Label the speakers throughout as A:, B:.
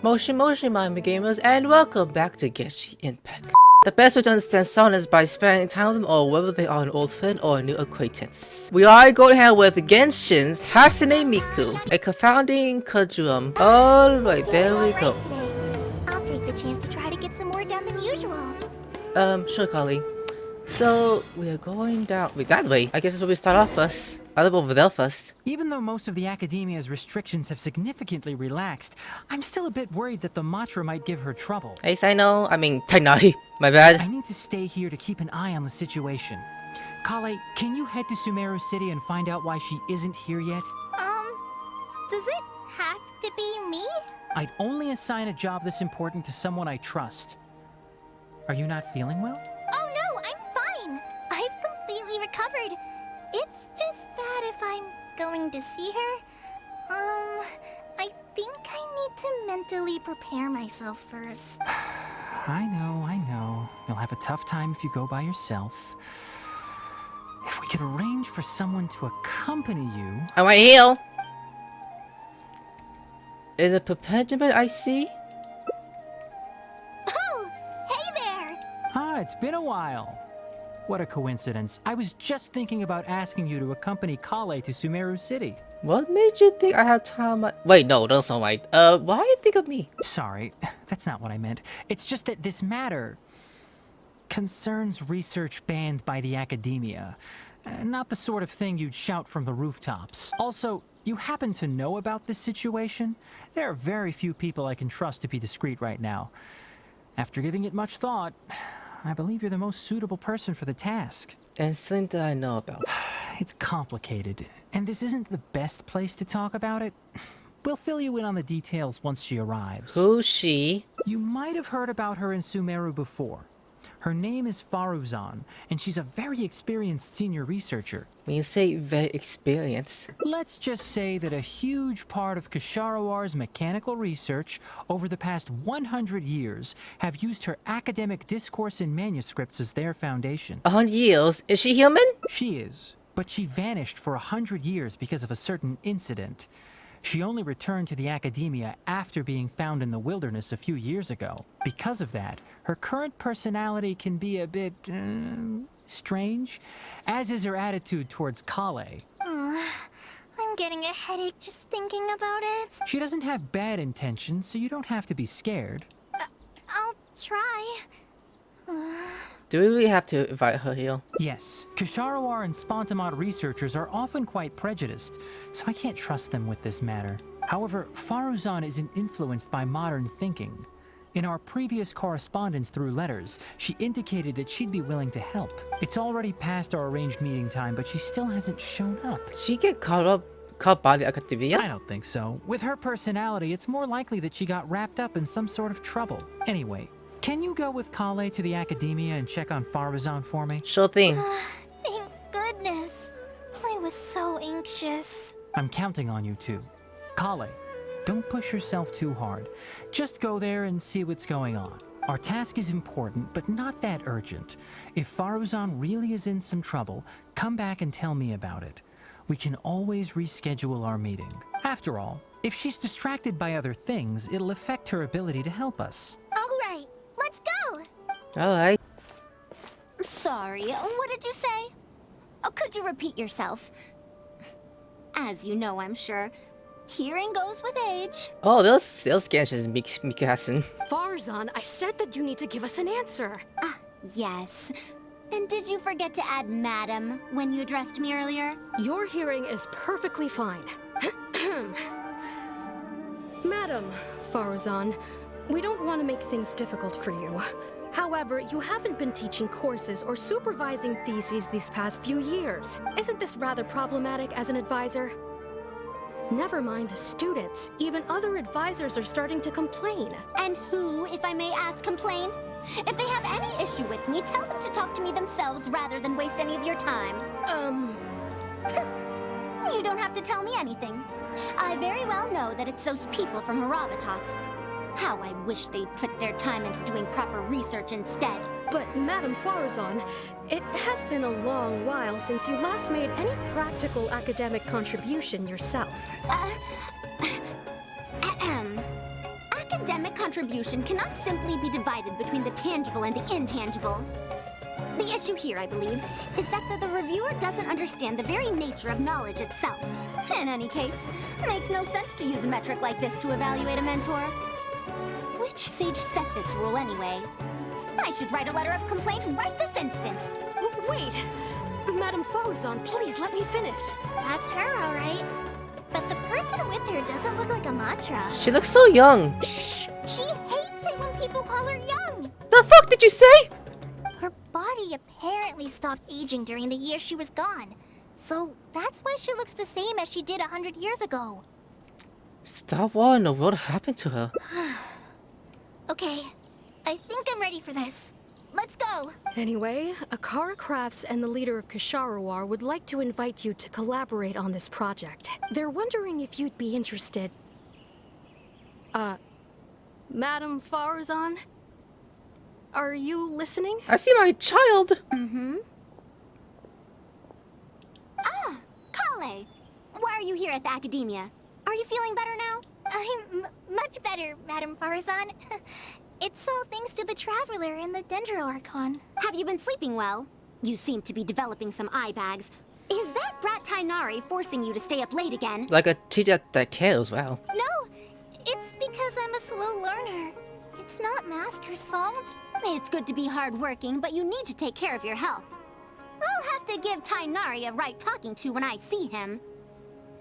A: Moshi Mami Gamers, and welcome back to Genshin Impact. The best way to understand someone is by spending time with them or whether they are an old friend or a new acquaintance. We are going to hang with Genshin's Hatsune Miku, a co-founding Quadro. Alright, there we go.
B: I'll take the chance to try to get some more done than usual.
A: Sure, Carly. So, we are going down that way. I guess that's where we start off first. I'll go over there first.
C: Even though most of the academia's restrictions have significantly relaxed, I'm still a bit worried that the mantra might give her trouble.
A: Hey, Tainari. My bad.
C: I need to stay here to keep an eye on the situation. Kale, can you head to Sumeru City and find out why she isn't here yet?
B: Does it have to be me?
C: I'd only assign a job this important to someone I trust. Are you not feeling well?
B: Oh no, I'm fine. I've completely recovered. It's just that if I'm going to see her, I think I need to mentally prepare myself first.
C: I know. You'll have a tough time if you go by yourself. If we could arrange for someone to accompany you...
A: I want to heal. In the perpetuament I see?
B: Oh, hey there!
C: Ah, it's been a while. What a coincidence. I was just thinking about asking you to accompany Kale to Sumeru City.
A: What made you think I had time? Wait, no, don't sound right. Why you think of me?
C: Sorry, that's not what I meant. It's just that this matter concerns research banned by the academia. Not the sort of thing you'd shout from the rooftops. Also, you happen to know about this situation? There are very few people I can trust to be discreet right now. After giving it much thought, I believe you're the most suitable person for the task.
A: And something that I know about.
C: It's complicated, and this isn't the best place to talk about it. We'll fill you in on the details once she arrives.
A: Who's she?
C: You might have heard about her in Sumeru before. Her name is Faruzan, and she's a very experienced senior researcher.
A: When you say very experienced.
C: Let's just say that a huge part of Ksharowar's mechanical research over the past 100 years have used her academic discourse and manuscripts as their foundation.
A: 100 years? Is she human?
C: She is, but she vanished for 100 years because of a certain incident. She only returned to the academia after being found in the wilderness a few years ago. Because of that, her current personality can be a bit, strange, as is her attitude towards Kale.
B: I'm getting a headache just thinking about it.
C: She doesn't have bad intentions, so you don't have to be scared.
B: I'll try.
A: Do we really have to invite her here?
C: Yes, Ksharawar and Spontamod researchers are often quite prejudiced, so I can't trust them with this matter. However, Faruzan isn't influenced by modern thinking. In our previous correspondence through letters, she indicated that she'd be willing to help. It's already past our arranged meeting time, but she still hasn't shown up.
A: Did she get caught by the academia?
C: I don't think so. With her personality, it's more likely that she got wrapped up in some sort of trouble. Anyway, can you go with Kale to the academia and check on Faruzan for me?
A: Sure thing.
B: Thank goodness. I was so anxious.
C: I'm counting on you too. Kale, don't push yourself too hard. Just go there and see what's going on. Our task is important, but not that urgent. If Faruzan really is in some trouble, come back and tell me about it. We can always reschedule our meeting. After all, if she's distracted by other things, it'll affect her ability to help us.
B: All right, let's go.
A: Alright.
B: Sorry, what did you say? Oh, could you repeat yourself? As you know, I'm sure, hearing goes with age.
A: Oh, those Genshin's Miku Hasen.
D: Faruzan, I said that you need to give us an answer.
B: Yes. And did you forget to add madam when you addressed me earlier?
D: Your hearing is perfectly fine. Madam Faruzan, we don't want to make things difficult for you. However, you haven't been teaching courses or supervising theses these past few years. Isn't this rather problematic as an advisor? Never mind the students. Even other advisors are starting to complain.
B: And who, if I may ask, complained? If they have any issue with me, tell them to talk to me themselves rather than waste any of your time. You don't have to tell me anything. I very well know that it's those people from Haravatat. How I wish they'd put their time into doing proper research instead.
D: But Madam Faruzan, it has been a long while since you last made any practical academic contribution yourself.
E: academic contribution cannot simply be divided between the tangible and the intangible. The issue here, I believe, is that the reviewer doesn't understand the very nature of knowledge itself. In any case, it makes no sense to use a metric like this to evaluate a mentor. Which sage set this rule anyway? I should write a letter of complaint right this instant.
D: Wait! Madam Faruzan, please let me finish.
B: That's her, alright. But the person with her doesn't look like a mantra.
A: She looks so young.
B: Shh! She hates it when people call her young!
A: The fuck did you say?
B: Her body apparently stopped aging during the year she was gone. So that's why she looks the same as she did 100 years ago.
A: Stop, what in the world happened to her?
B: Okay, I think I'm ready for this. Let's go!
D: Anyway, a.k.a. Crafts and the leader of Ksharawar would like to invite you to collaborate on this project. They're wondering if you'd be interested. Madam Faruzan? Are you listening?
A: I see my child.
E: Mm-hmm. Ah, Kale! Why are you here at the academia? Are you feeling better now?
B: I'm much better, Madam Faruzan. It's all thanks to the Traveler and the Dendro Archon.
E: Have you been sleeping well? You seem to be developing some eye bags. Is that brat Tainari forcing you to stay up late again?
A: Like a teacher that cares, wow.
B: No, it's because I'm a slow learner. It's not Master's fault.
E: It's good to be hardworking, but you need to take care of your health. I'll have to give Tainari a right talking to when I see him.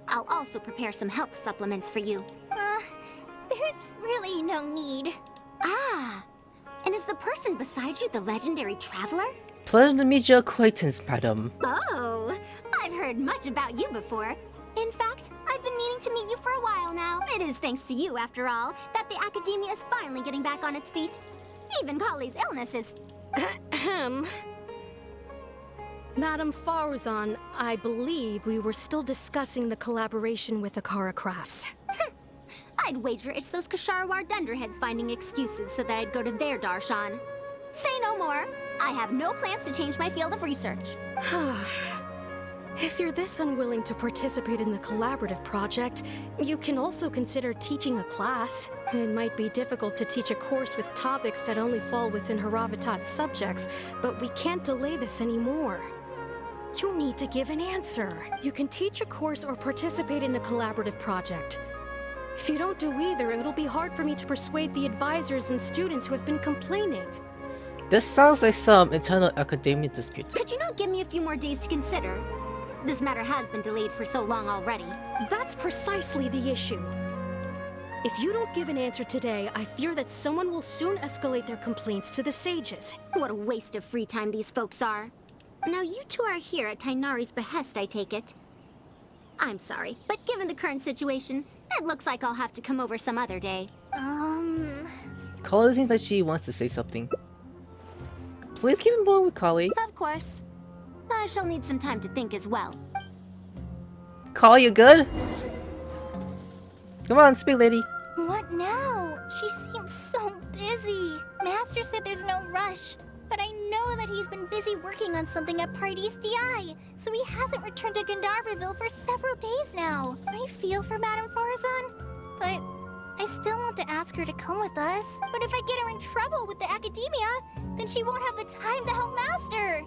E: I'll also prepare some health supplements for you.
B: There's really no need.
E: Ah, and is the person beside you the legendary Traveler?
A: Pleasure to meet your acquaintance, madam.
E: Oh, I've heard much about you before. In fact, I've been meaning to meet you for a while now. It is thanks to you, after all, that the academia is finally getting back on its feet. Even Kali's illness is...
D: Ahem. Madam Faruzan, I believe we were still discussing the collaboration with a.k.a. Crafts.
E: I'd wager it's those Ksharawar dunderheads finding excuses so that I'd go to their darshan. Say no more. I have no plans to change my field of research.
D: If you're this unwilling to participate in the collaborative project, you can also consider teaching a class. It might be difficult to teach a course with topics that only fall within Haravatat's subjects, but we can't delay this anymore. You need to give an answer. You can teach a course or participate in a collaborative project. If you don't do either, it'll be hard for me to persuade the advisors and students who have been complaining.
A: This sounds like some internal academia dispute.
E: Could you not give me a few more days to consider? This matter has been delayed for so long already.
D: That's precisely the issue. If you don't give an answer today, I fear that someone will soon escalate their complaints to the sages.
E: What a waste of free time these folks are. Now you two are here at Tainari's behest, I take it. I'm sorry, but given the current situation, it looks like I'll have to come over some other day.
A: Kali seems like she wants to say something. Please keep in mind with Kali.
E: Of course. I shall need some time to think as well.
A: Kali, you good? Come on, speak, lady.
B: What now? She seems so busy. Master said there's no rush, but I know that he's been busy working on something at Pardee's DI, so he hasn't returned to Gandharvaville for several days now. I feel for Madame Faruzan, but I still want to ask her to come with us. But if I get her in trouble with the academia, then she won't have the time to help Master.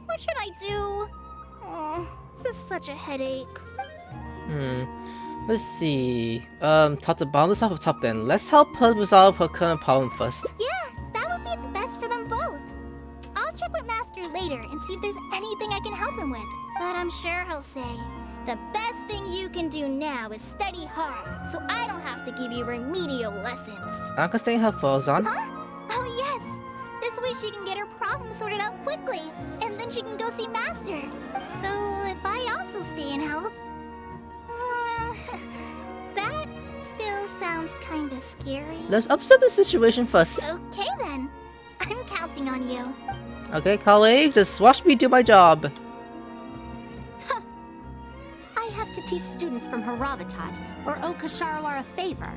B: What should I do? Oh, this is such a headache.
A: Let's see. Top to bottom. Let's start with top then. Let's help her resolve her current problem first.
B: Yeah, that would be the best for them both. I'll check with Master later and see if there's anything I can help him with. But I'm sure he'll say, the best thing you can do now is study hard, so I don't have to give you remedial lessons.
A: I can stay in her Faruzan.
B: Huh? Oh yes! This way she can get her problem sorted out quickly, and then she can go see Master. So if I also stay and help... that still sounds kinda scary.
A: Let's upset the situation first.
B: Okay then. I'm counting on you.
A: Okay, Kali, just watch me do my job.
E: I have to teach students from Haravatat or owe Ksharawar a favor.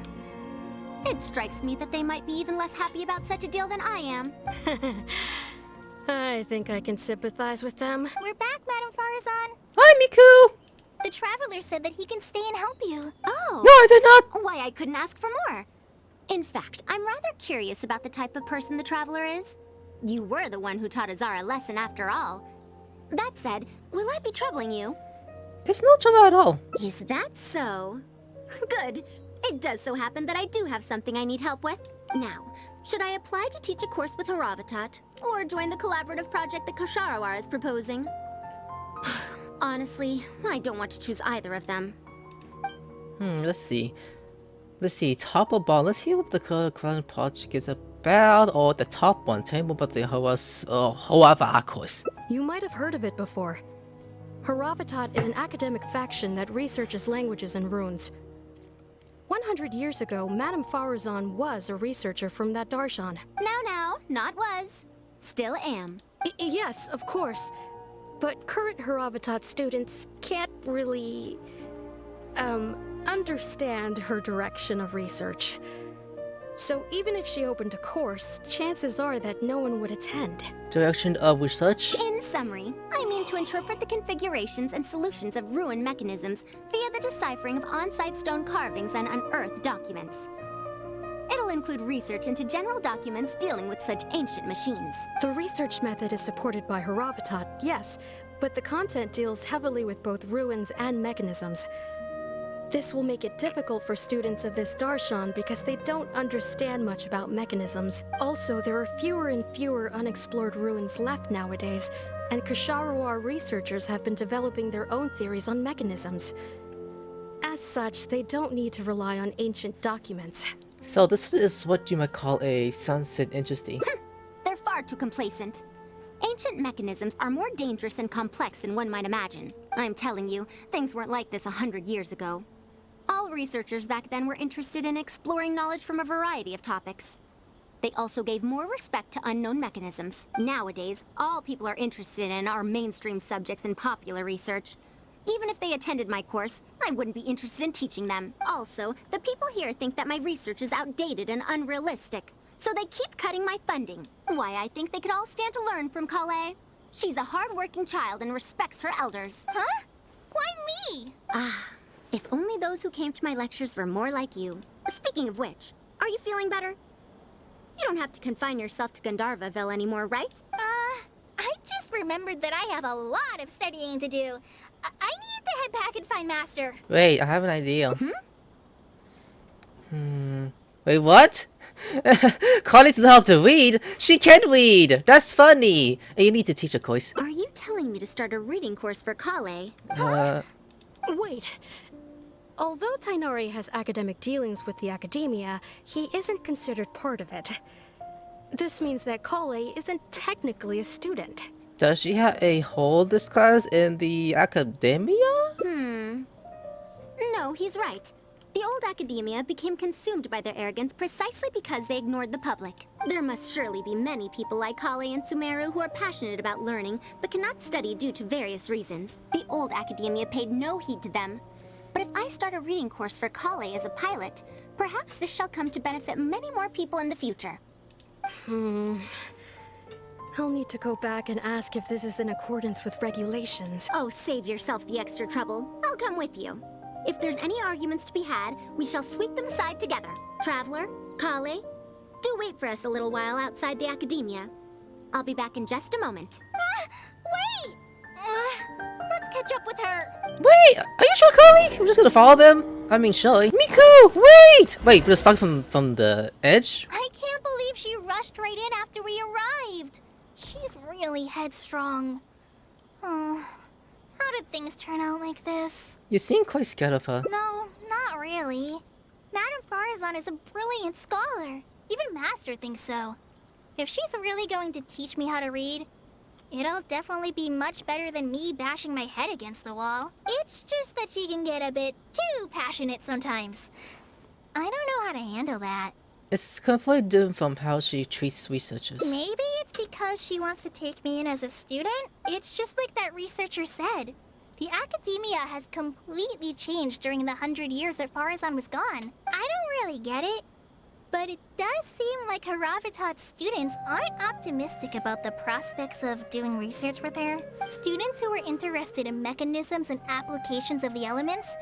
E: It strikes me that they might be even less happy about such a deal than I am.
D: I think I can sympathize with them.
B: We're back, Madame Faruzan.
A: Hi, Miku!
B: The Traveler said that he can stay and help you.
E: Oh!
A: No, I did not!
E: Why, I couldn't ask for more. In fact, I'm rather curious about the type of person the Traveler is. You were the one who taught Azara a lesson after all. That said, will I be troubling you?
A: It's no trouble at all.
E: Is that so? Good. It does so happen that I do have something I need help with. Now, should I apply to teach a course with Haravatat, or join the collaborative project that Kosharawara is proposing? Honestly, I don't want to choose either of them.
A: Let's see. Top of ball. Let's see what the current project is about. Or the top one. Tell me about the Haravatat course.
D: You might have heard of it before. Haravatat is an academic faction that researches languages and runes. 100 years ago, Madame Faruzan was a researcher from that darshan.
E: Now, not was. Still am.
D: Yes, of course. But current Haravatat students can't really, understand her direction of research. So even if she opened a course, chances are that no one would attend.
A: Direction of research?
E: In summary, I mean to interpret the configurations and solutions of ruin mechanisms via the deciphering of on-site stone carvings and unearthed documents. It'll include research into general documents dealing with such ancient machines.
D: The research method is supported by Haravatat, yes, but the content deals heavily with both ruins and mechanisms. This will make it difficult for students of this darshan because they don't understand much about mechanisms. Also, there are fewer and fewer unexplored ruins left nowadays, and Kosharawara researchers have been developing their own theories on mechanisms. As such, they don't need to rely on ancient documents.
A: So this is what you might call a sunset interesting.
E: They're far too complacent. Ancient mechanisms are more dangerous and complex than one might imagine. I'm telling you, things weren't like this 100 years ago. All researchers back then were interested in exploring knowledge from a variety of topics. They also gave more respect to unknown mechanisms. Nowadays, all people are interested in are mainstream subjects in popular research. Even if they attended my course, I wouldn't be interested in teaching them. Also, the people here think that my research is outdated and unrealistic, so they keep cutting my funding. Why, I think they could all stand to learn from Kale. She's a hard-working child and respects her elders.
B: Huh? Why me?
E: If only those who came to my lectures were more like you. Speaking of which, are you feeling better? You don't have to confine yourself to Gandharvaville anymore, right?
B: I just remembered that I have a lot of studying to do. I need to head back and find Master.
A: Wait, I have an idea. Wait, what? Connie's not how to read. She can read. That's funny. And you need to teach a course.
E: Are you telling me to start a reading course for Kale?
D: Wait. Although Tainari has academic dealings with the academia, he isn't considered part of it. This means that Kale isn't technically a student.
A: Does she have a hold this class in the academia?
E: No, he's right. The old academia became consumed by their arrogance precisely because they ignored the public. There must surely be many people like Kale and Sumeru who are passionate about learning, but cannot study due to various reasons. The old academia paid no heed to them. But if I start a reading course for Kale as a pilot, perhaps this shall come to benefit many more people in the future.
D: I'll need to go back and ask if this is in accordance with regulations.
E: Oh, save yourself the extra trouble. I'll come with you. If there's any arguments to be had, we shall sweep them aside together. Traveler, Kale, do wait for us a little while outside the academia. I'll be back in just a moment.
B: Wait! Let's catch up with her.
A: Wait, are you sure, Carly? I'm just gonna follow them. I mean, surely. Miku, wait! Wait, we're stuck from the edge?
B: I can't believe she rushed right in after we arrived. She's really headstrong. Oh, how did things turn out like this?
A: You seem quite scared of her.
B: No, not really. Madame Faruzan is a brilliant scholar. Even Master thinks so. If she's really going to teach me how to read, it'll definitely be much better than me bashing my head against the wall. It's just that she can get a bit too passionate sometimes. I don't know how to handle that.
A: It's completely different from how she treats researchers.
B: Maybe it's because she wants to take me in as a student? It's just like that researcher said. The academia has completely changed during the 100 years that Faruzan was gone. I don't really get it. But it does seem like Haravatat's students aren't optimistic about the prospects of doing research with her. Students who are interested in mechanisms and applications of the elements,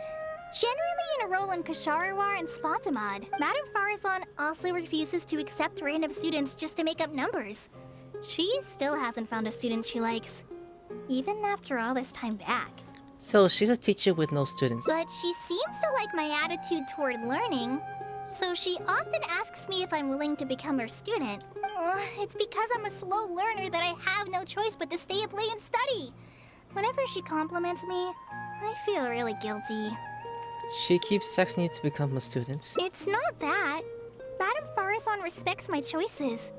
B: generally in a role in Kasharawar and Spotamod. Madame Faruzan also refuses to accept random students just to make up numbers. She still hasn't found a student she likes, even after all this time back.
A: So she's a teacher with no students.
B: But she seems to like my attitude toward learning, so she often asks me if I'm willing to become her student. It's because I'm a slow learner that I have no choice but to stay up late and study. Whenever she compliments me, I feel really guilty.
A: She keeps sexing you to become a student.
B: It's not that. Madame Faruzan respects my choices.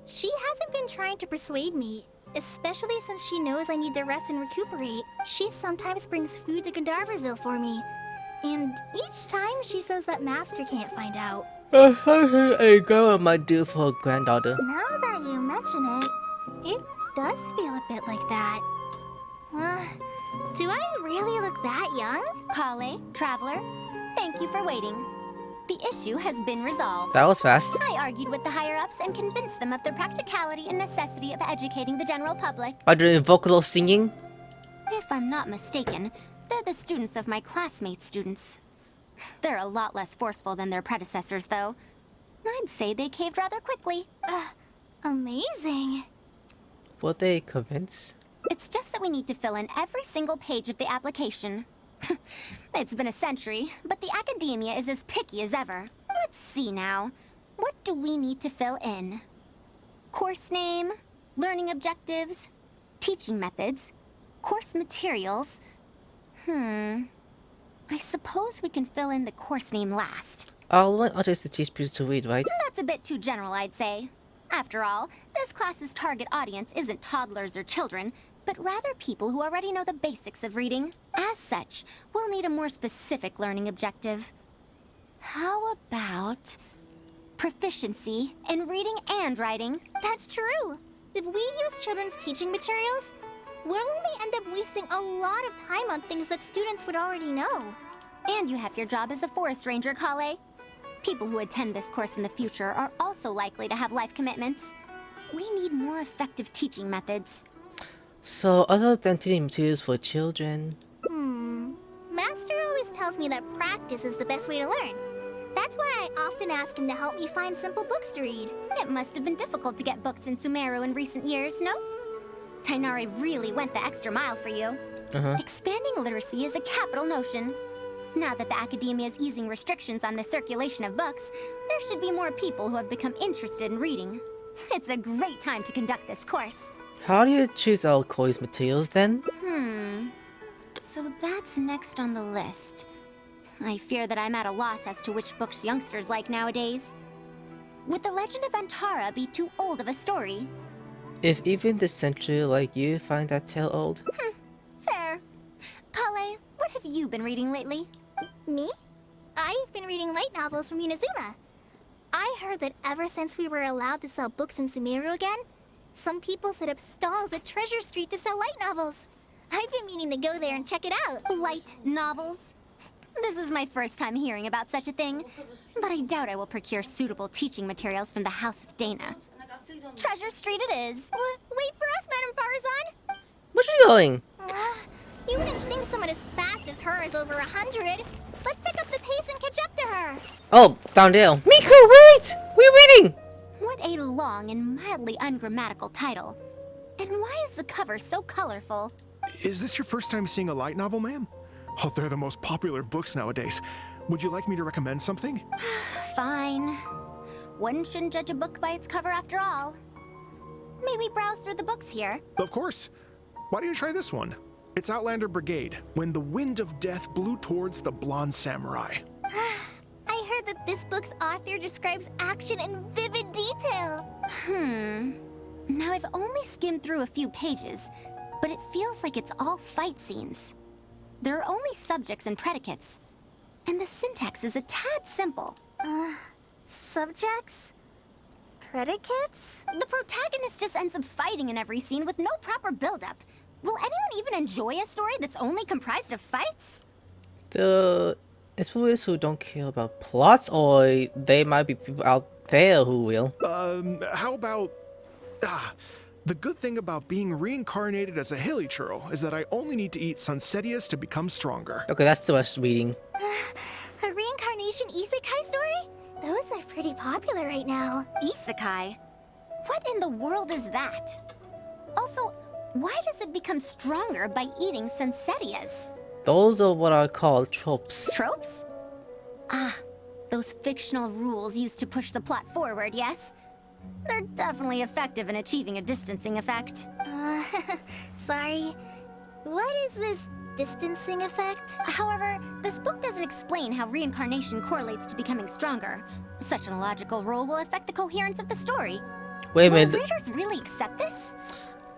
B: She hasn't been trying to persuade me, especially since she knows I need to rest and recuperate. She sometimes brings food to Gandharvaville for me. And each time she says that Master can't find out.
A: A girl might do for her granddaughter.
B: Now that you mention it does feel a bit like that. Do I really look that young?
E: Kale, Traveler, thank you for waiting. The issue has been resolved.
A: That was fast.
E: I argued with the higher-ups and convinced them of the practicality and necessity of educating the general public.
A: Are they doing vocal singing?
E: If I'm not mistaken, they're the students of my classmates' students. They're a lot less forceful than their predecessors, though. I'd say they caved rather quickly.
B: Amazing.
A: Were they convinced?
E: It's just that we need to fill in every single page of the application. It's been a century, but the academia is as picky as ever. Let's see now. What do we need to fill in? Course name, learning objectives, teaching methods, course materials. I suppose we can fill in the course name last.
A: I'll want others to teach people to read, right?
E: That's a bit too general, I'd say. After all, this class's target audience isn't toddlers or children, but rather people who already know the basics of reading. As such, we'll need a more specific learning objective. How about proficiency in reading and writing?
B: That's true. If we use children's teaching materials, we'll only end up wasting a lot of time on things that students would already know.
E: And you have your job as a forest ranger, Kale. People who attend this course in the future are also likely to have life commitments. We need more effective teaching methods.
A: So, other than teaching materials for children...
B: Master always tells me that practice is the best way to learn. That's why I often ask him to help me find simple books to read.
E: It must have been difficult to get books in Sumeru in recent years, no? Tainari really went the extra mile for you. Expanding literacy is a capital notion. Now that the academia is easing restrictions on the circulation of books, there should be more people who have become interested in reading. It's a great time to conduct this course.
A: How do you choose our course materials then?
E: So that's next on the list. I fear that I'm at a loss as to which books youngsters like nowadays. Would The Legend of Antara be too old of a story?
A: If even this century like you find that tale old?
E: Fair. Kale, what have you been reading lately?
B: Me? I've been reading light novels from Inazuma. I heard that ever since we were allowed to sell books in Sumeru again, some people set up stalls at Treasure Street to sell light novels. I've been meaning to go there and check it out.
E: Light novels? This is my first time hearing about such a thing, but I doubt I will procure suitable teaching materials from the House of Dana. Treasure Street it is.
B: Wait for us, Madame Faruzan.
A: Where are you going?
B: You wouldn't think someone as fast as her is over 100. Let's pick up the pace and catch up to her.
A: Oh, down there. Miku, wait! What are you reading?
E: What a long and mildly ungrammatical title. And why is the cover so colorful?
F: Is this your first time seeing a light novel, ma'am? Oh, they're the most popular of books nowadays. Would you like me to recommend something?
E: Fine. One shouldn't judge a book by its cover after all. May we browse through the books here?
F: Of course. Why don't you try this one? It's Outlander Brigade, When the Wind of Death Blew Towards the Blonde Samurai.
B: I heard that this book's author describes action in vivid detail.
E: Now I've only skimmed through a few pages, but it feels like it's all fight scenes. There are only subjects and predicates, and the syntax is a tad simple.
B: Subjects? Predicates?
E: The protagonist just ends up fighting in every scene with no proper build-up. Will anyone even enjoy a story that's only comprised of fights?
A: It's for those who don't care about plots, or they might be people out there who will.
F: How about... The good thing about being reincarnated as a hilly churl is that I only need to eat Sunsetias to become stronger.
A: Okay, that's too much reading.
B: A reincarnation isekai story? Those are pretty popular right now.
E: Isekai? What in the world is that? Also, why does it become stronger by eating Sunsetias?
A: Those are what I call tropes.
E: Tropes? Ah, those fictional rules used to push the plot forward, yes? They're definitely effective in achieving a distancing effect.
B: Sorry. What is this distancing effect?
E: However, this book doesn't explain how reincarnation correlates to becoming stronger. Such an illogical rule will affect the coherence of the story.
A: Wait a
E: Will
A: minute.
E: readers really accept this?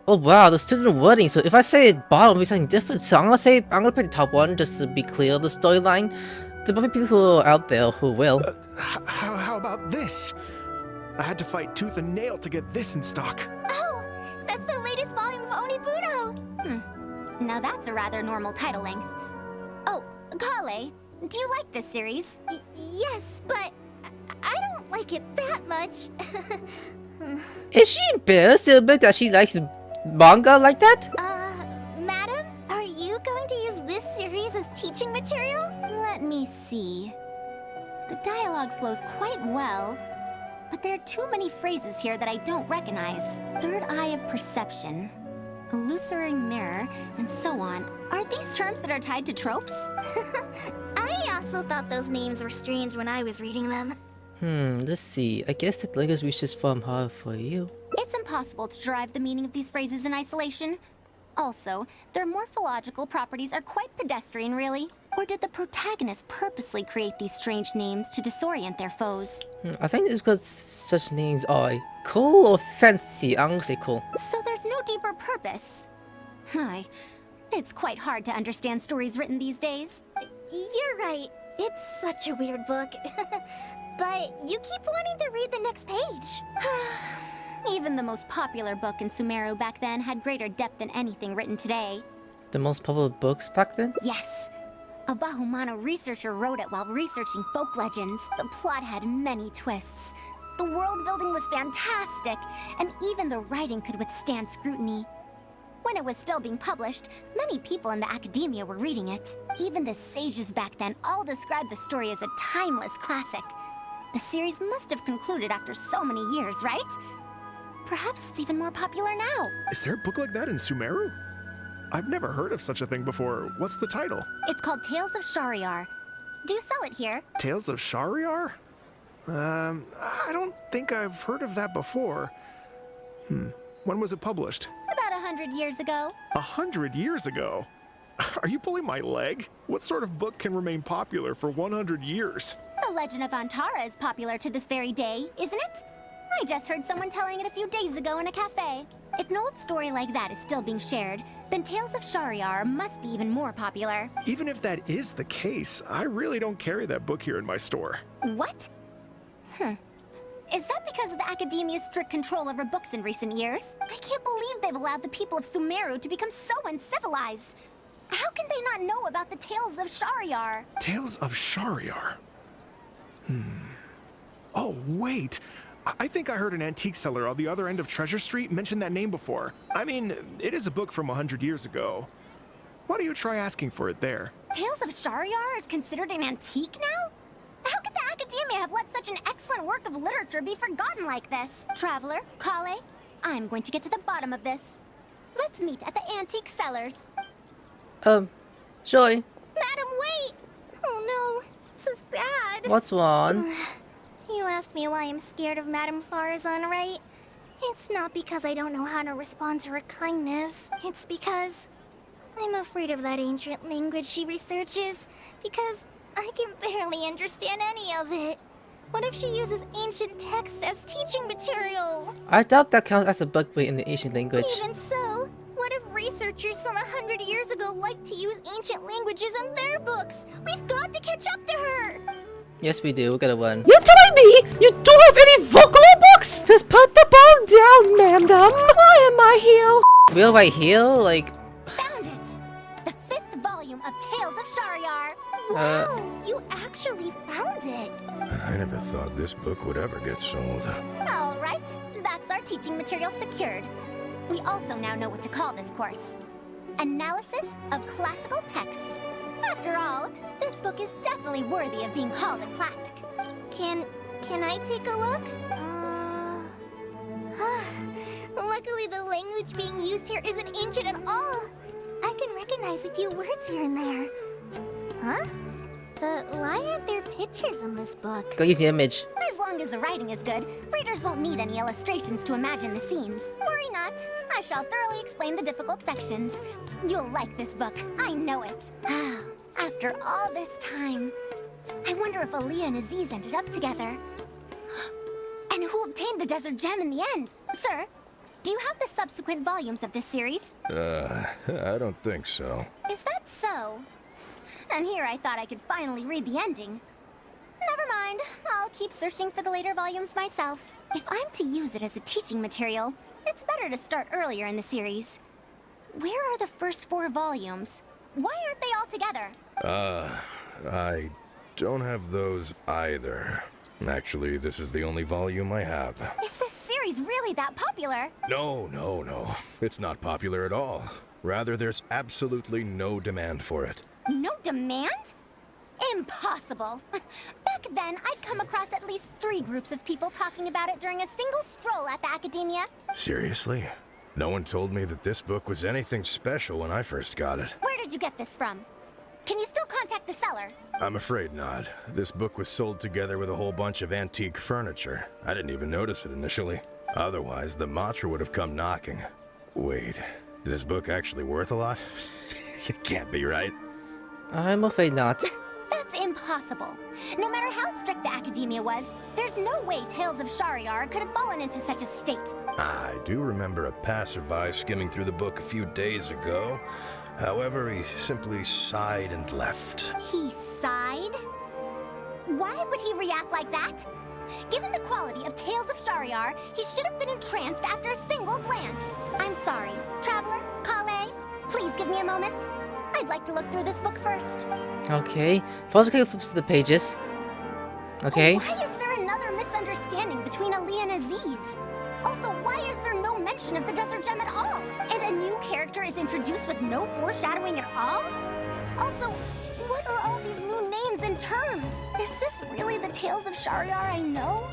A: Oh wow, the student wording. So if I say bottom, it'll be something different. So I'm gonna pick the top one just to be clear of the storyline. There might be people out there who will.
F: How about this? I had to fight tooth and nail to get this in stock.
B: Oh, that's the latest volume of Oniburo.
E: Now that's a rather normal title length. Oh, Kale, do you like this series?
B: Yes, but I don't like it that much.
A: Is she embarrassed to admit that she likes manga like that?
B: Madam, are you going to use this series as teaching material?
E: Let me see. The dialogue flows quite well, but there are too many phrases here that I don't recognize. Third eye of perception, illusory mirror, and so on. Are these terms that are tied to tropes?
B: I also thought those names were strange when I was reading them.
A: Let's see. I guess that language was just from hard for you.
E: It's impossible to derive the meaning of these phrases in isolation. Also, their morphological properties are quite pedestrian, really. Or did the protagonist purposely create these strange names to disorient their foes?
A: I think it's because such names are cool or fancy. I'm gonna say cool.
E: So there's no deeper purpose. Hi. It's quite hard to understand stories written these days.
B: You're right. It's such a weird book. But you keep wanting to read the next page.
E: Even the most popular book in Sumeru back then had greater depth than anything written today.
A: The most popular books back then?
E: Yes. A Bahumano researcher wrote it while researching folk legends. The plot had many twists. The world building was fantastic, and even the writing could withstand scrutiny. When it was still being published, many people in the academia were reading it. Even the sages back then all described the story as a timeless classic. The series must have concluded after so many years, right? Perhaps it's even more popular now.
F: Is there a book like that in Sumeru? I've never heard of such a thing before. What's the title?
E: It's called Tales of Shariar. Do you sell it here?
F: Tales of Shariar? I don't think I've heard of that before. When was it published?
E: About 100 years ago.
F: 100 years ago? Are you pulling my leg? What sort of book can remain popular for 100 years?
E: The Legend of Antara is popular to this very day, isn't it? I just heard someone telling it a few days ago in a cafe. If an old story like that is still being shared, then Tales of Shariar must be even more popular.
F: Even if that is the case, I really don't carry that book here in my store.
E: What? Is that because of the academia's strict control over books in recent years? I can't believe they've allowed the people of Sumeru to become so uncivilized. How can they not know about the Tales of Shariar?
F: Tales of Shariar? Oh, wait. I think I heard an antique seller on the other end of Treasure Street mention that name before. I mean, it is a book from 100 years ago. Why don't you try asking for it there?
E: Tales of Shariar is considered an antique now? How could the academia have let such an excellent work of literature be forgotten like this? Traveler, Kale, I'm going to get to the bottom of this. Let's meet at the antique sellers.
A: Joy.
B: Madam, wait! Oh no, this is bad.
A: What's wrong?
B: You asked me why I'm scared of Madame Faruzan, right? It's not because I don't know how to respond to her kindness. It's because I'm afraid of that ancient language she researches, because I can barely understand any of it. What if she uses ancient text as teaching material?
A: I doubt that counts as a bug in the Asian language.
B: Even so, what if researchers from 100 years ago like to use ancient languages in their books? We've got to catch up to her!
A: Yes, we do. We gotta run. You're telling me you don't have any vocal books? Just put the ball down, madam. Why am I here? Real right here? Like...
E: Found it! The 5th volume of Tales of Shariar.
B: Wow, you actually found it.
G: I never thought this book would ever get sold.
E: All right, that's our teaching material secured. We also now know what to call this course. Analysis of Classical Texts. After all, this book is definitely worthy of being called a classic.
B: Can I take a look? Luckily, the language being used here isn't ancient at all. I can recognize a few words here and there. Huh? But why aren't there pictures in this book?
A: Go use the image.
E: As long as the writing is good, readers won't need any illustrations to imagine the scenes. Worry not. I shall thoroughly explain the difficult sections. You'll like this book. I know it. After all this time, I wonder if Aaliyah and Aziz ended up together. And who obtained the desert gem in the end? Sir, do you have the subsequent volumes of this series?
G: I don't think so.
E: Is that so? And here I thought I could finally read the ending. Never mind. I'll keep searching for the later volumes myself. If I'm to use it as a teaching material, it's better to start earlier in the series. Where are the first 4 volumes? Why aren't they all together?
G: I don't have those either. Actually, this is the only volume I have.
E: Is this series really that popular?
G: No. It's not popular at all. Rather, there's absolutely no demand for it.
E: No demand? Impossible. Back then, I'd come across at least 3 groups of people talking about it during a single stroll at the academia.
G: Seriously? No one told me that this book was anything special when I first got it.
E: Where did you get this from? Can you still contact the seller?
G: I'm afraid not. This book was sold together with a whole bunch of antique furniture. I didn't even notice it initially. Otherwise, the Matra would have come knocking. Wait, is this book actually worth a lot? It can't be, right?
A: I'm afraid not.
E: That's impossible. No matter how strict the academia was, there's no way Tales of Shariar could have fallen into such a state.
G: I do remember a passerby skimming through the book a few days ago. However, he simply sighed and left.
E: He sighed? Why would he react like that? Given the quality of Tales of Shariar, he should have been entranced after a single glance. I'm sorry. Traveler, Kale, please give me a moment. I'd like to look through this book first.
A: Okay. Faruzan flips to the pages. Okay.
E: Why is there another misunderstanding between Aaliyah and Aziz? Also, why is there no mention of the desert gem at all? And a new character is introduced with no foreshadowing at all? Also, what are all these new names and terms? Is this really the Tales of Shariar I know?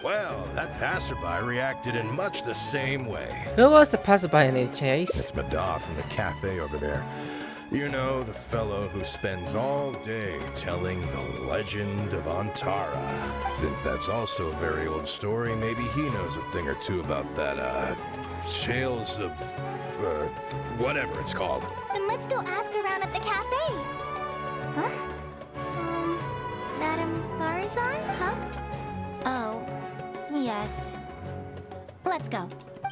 G: Well, that passerby reacted in much the same way.
A: Who was the passerby in any case?
G: It's Madar from the cafe over there. You know, the fellow who spends all day telling the legend of Antara. Since that's also a very old story, maybe he knows a thing or two about that, Tales of, whatever it's called.
B: Then let's go ask around at the cafe. Huh? Madam Faruzan? Huh?
E: Oh, yes. Let's go.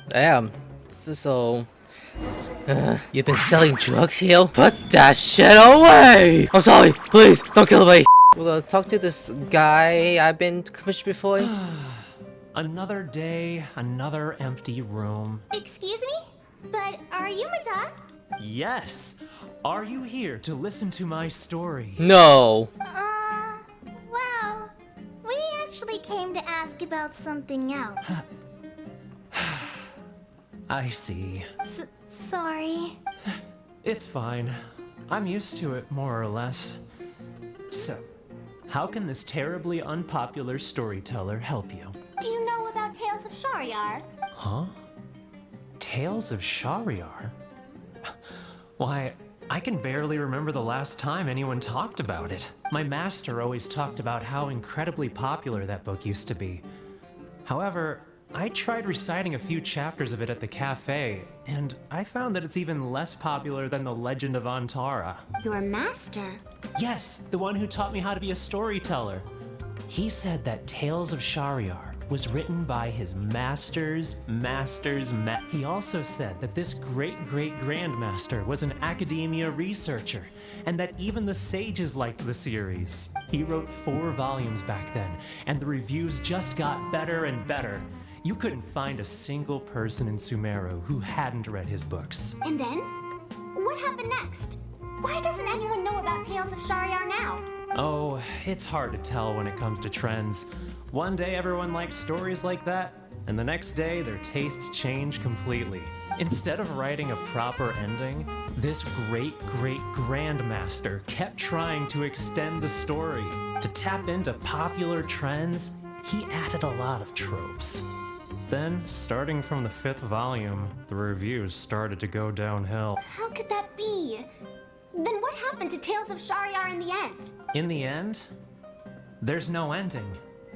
A: Damn. So... you've been selling drugs here? Put that shit away! I'm sorry, please, don't kill me! We're gonna talk to this guy I've been commissioned before.
C: Another day, another empty room.
B: Excuse me? But are you Madar?
C: Yes! Are you here to listen to my story?
A: No!
B: Well, we actually came to ask about something else.
C: I see.
B: Sorry.
C: It's fine. I'm used to it, more or less. So, how can this terribly unpopular storyteller help you?
E: Do you know about Tales of Shariar?
C: Huh? Tales of Shariar? Why, I can barely remember the last time anyone talked about it. My master always talked about how incredibly popular that book used to be. However, I tried reciting a few chapters of it at the cafe, and I found that it's even less popular than the Legend of Antara.
E: Your master?
C: Yes, the one who taught me how to be a storyteller. He said that Tales of Shariar was written by his master's He also said that this great-great-grandmaster was an academia researcher, and that even the sages liked the series. He wrote 4 volumes back then, and the reviews just got better and better. You couldn't find a single person in Sumeru who hadn't read his books.
E: And then? What happened next? Why doesn't anyone know about Tales of Shariar now?
C: Oh, it's hard to tell when it comes to trends. One day everyone likes stories like that,
H: and the next day their tastes change completely. Instead of writing a proper ending, this great-great-grandmaster kept trying to extend the story. To tap into popular trends, he added a lot of tropes. Then, starting from the 5th volume, the reviews started to go downhill.
E: How could that be? Then what happened to Tales of Shahryar in the end?
H: In the end, there's no ending.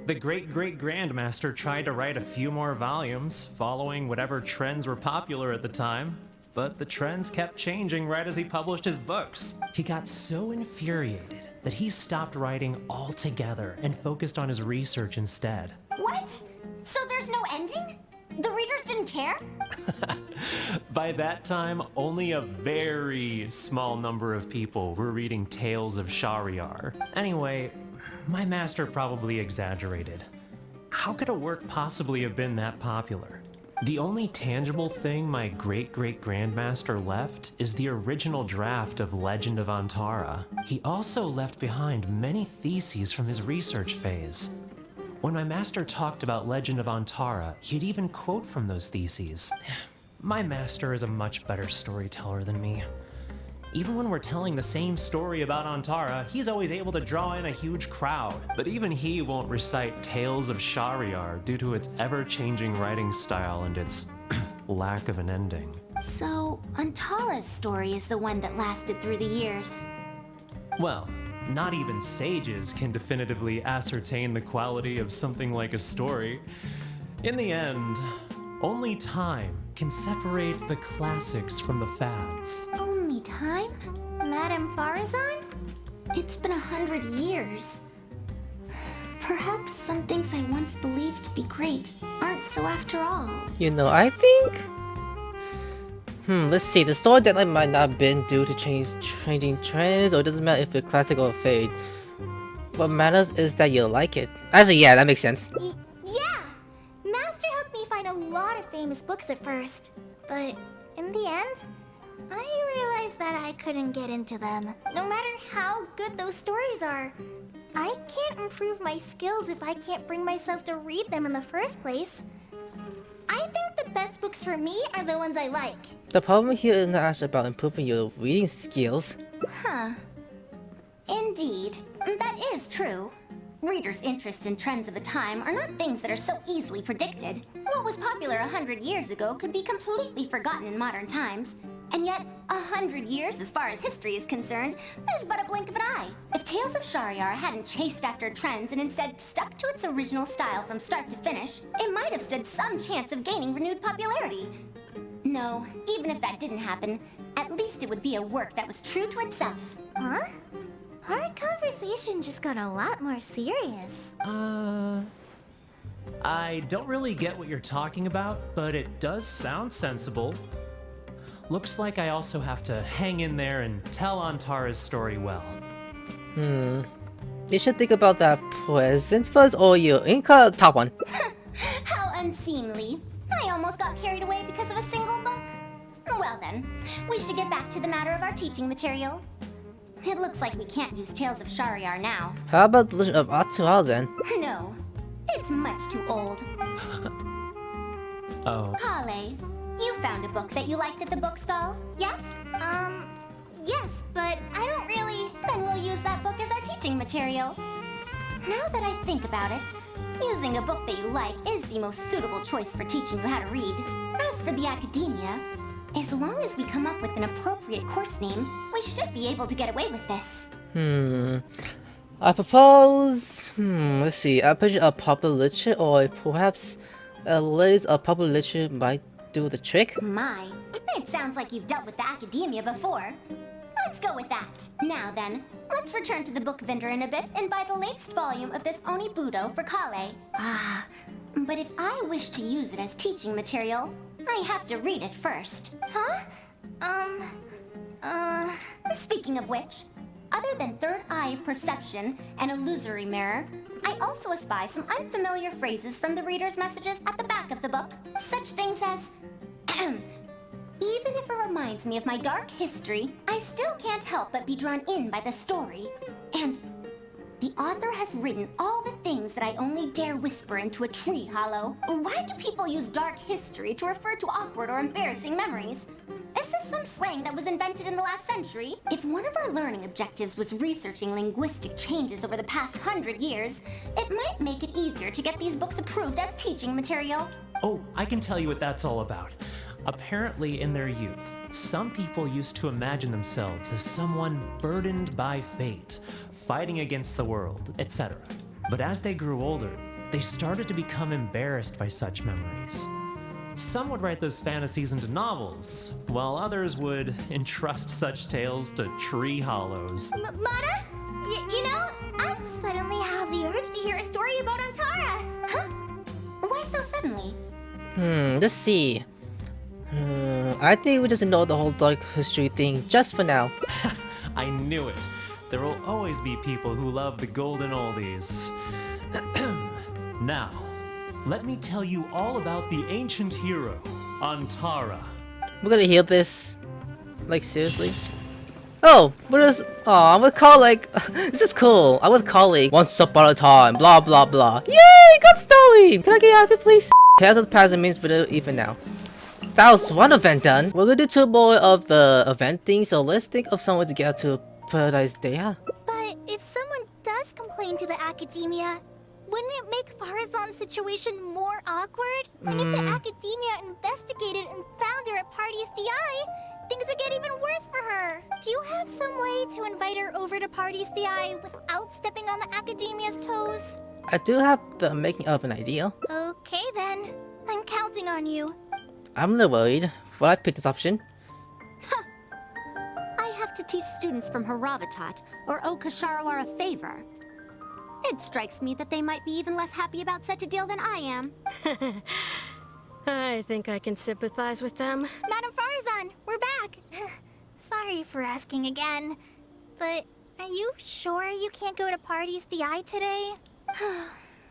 H: The great-great-grandmaster tried to write a few more volumes, following whatever trends were popular at the time, but the trends kept changing right as he published his books. He got so infuriated that he stopped writing altogether and focused on his research instead.
E: What? So there's no ending? The readers didn't care?
H: By that time, only a very small number of people were reading Tales of Shahryar. Anyway, my master probably exaggerated. How could a work possibly have been that popular? The only tangible thing my great-great-grandmaster left is the original draft of Legend of Antara. He also left behind many theses from his research phase. When my master talked about Legend of Antara, he'd even quote from those theses. My master is a much better storyteller than me. Even when we're telling the same story about Antara, he's always able to draw in a huge crowd. But even he won't recite Tales of Shahryar due to its ever-changing writing style and its lack of an ending.
E: So, Antara's story is the one that lasted through the years.
H: Well, not even sages can definitively ascertain the quality of something like a story. In the end, only time can separate the classics from the fads.
E: Only time? Madame Faruzan? It's been 100 years. Perhaps some things I once believed to be great aren't so after all.
A: You know, I think... let's see, the story deadline might not have been due to changing trends, or it doesn't matter if it's classic or fade. What matters is that you like it. Actually, yeah, that makes sense.
B: Yeah! Master helped me find a lot of famous books at first, but in the end, I realized that I couldn't get into them. No matter how good those stories are, I can't improve my skills if I can't bring myself to read them in the first place. I think the best books for me are the ones I like.
A: The problem here is not actually about improving your reading skills.
E: Huh. Indeed. That is true. Readers' interest in trends of a time are not things that are so easily predicted. What was popular 100 years ago could be completely forgotten in modern times. And yet, 100 years as far as history is concerned is but a blink of an eye. If Tales of Shahryar hadn't chased after trends and instead stuck to its original style from start to finish, it might have stood some chance of gaining renewed popularity. No, even if that didn't happen, at least it would be a work that was true to itself.
B: Huh? Our conversation just got a lot more serious.
H: I don't really get what you're talking about, but it does sound sensible. Looks like I also have to hang in there and tell Antara's story well.
A: You should think about that present first, or your top one.
E: How unseemly. I almost got carried away because of a single book. Well then, we should get back to the matter of our teaching material. It looks like we can't use Tales of Shahryar now.
A: How about the Legend of Antara then?
E: No, it's much too old.
H: Oh.
E: Kale, you found a book that you liked at the bookstall, yes?
B: Yes, but I don't really...
E: Then we'll use that book as our teaching material. Now that I think about it, using a book that you like is the most suitable choice for teaching you how to read. As for the academia, as long as we come up with an appropriate course name, we should be able to get away with this.
A: I propose... let's see, I picture a popular literature, or perhaps a list of popular literature might do the trick.
E: My, it sounds like you've dealt with the academia before. Let's go with that. Now then, let's return to the book vendor in a bit and buy the latest volume of this Onibudo for Kale. But if I wish to use it as teaching material, I have to read it first.
B: Huh?
E: Speaking of which, other than third eye perception and illusory mirror, I also espy some unfamiliar phrases from the reader's messages at the back of the book. Such things as, even if it reminds me of my dark history, I still can't help but be drawn in by the story. And The author has written all the things that I only dare whisper into a tree hollow. Why do people use dark history to refer to awkward or embarrassing memories? Is this some slang that was invented in the last century? If one of our learning objectives was researching linguistic changes over the past 100 years, it might make it easier to get these books approved as teaching material.
H: Oh, I can tell you what that's all about. Apparently, in their youth, some people used to imagine themselves as someone burdened by fate, fighting against the world, etc. But as they grew older, they started to become embarrassed by such memories. Some would write those fantasies into novels, while others would entrust such tales to tree hollows.
B: Mata? You know, I suddenly have the urge to hear a story about Antara.
E: Huh? Why so suddenly?
A: Let's see. I think we just know the whole dark history thing just for now.
H: I knew it. There will always be people who love the golden oldies. Now, let me tell you all about the ancient hero, Antara.
A: We're gonna heal this. Like, seriously? Oh, what is... Oh, I'm with colleague. This is cool. I'm with colleague. Once upon a time, blah blah blah. Yay, got story! Can I get out of here, please? Chaos of the Past means video even now. That was one event done. We're gonna do 2 more of the event thing, so let's think of someone to get out to Paradise Day.
B: But if someone does complain to the academia, wouldn't it make Faruzan's situation more awkward? And if the academia investigated and found her at Party's DI, things would get even worse for her. Do you have some way to invite her over to Party's DI without stepping on the academia's toes?
A: I do have the making of an idea.
B: Okay then. I'm counting on you.
A: I'm a little worried. Will I pick this option?
E: I have to teach students from Haravatat or Okasharawar a favor. It strikes me that they might be even less happy about such a deal than I am.
D: I think I can sympathize with them.
B: Madam Faruzan, we're back. Sorry for asking again, but are you sure you can't go to Party's DI today?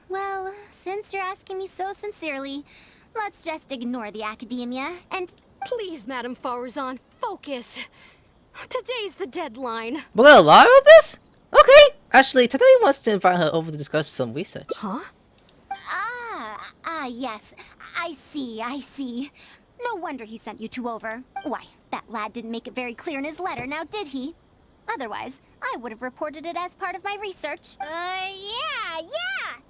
E: Well, since you're asking me so sincerely, let's just ignore the academia and...
D: Please, Madam Faruzan, focus. Today's the deadline.
A: We're gonna lie about this? Okay! Actually, today wants to invite her over to discuss some research.
D: Huh?
E: Yes. I see. No wonder he sent you two over. Why, that lad didn't make it very clear in his letter, now did he? Otherwise, I would have reported it as part of my research.
B: Yeah,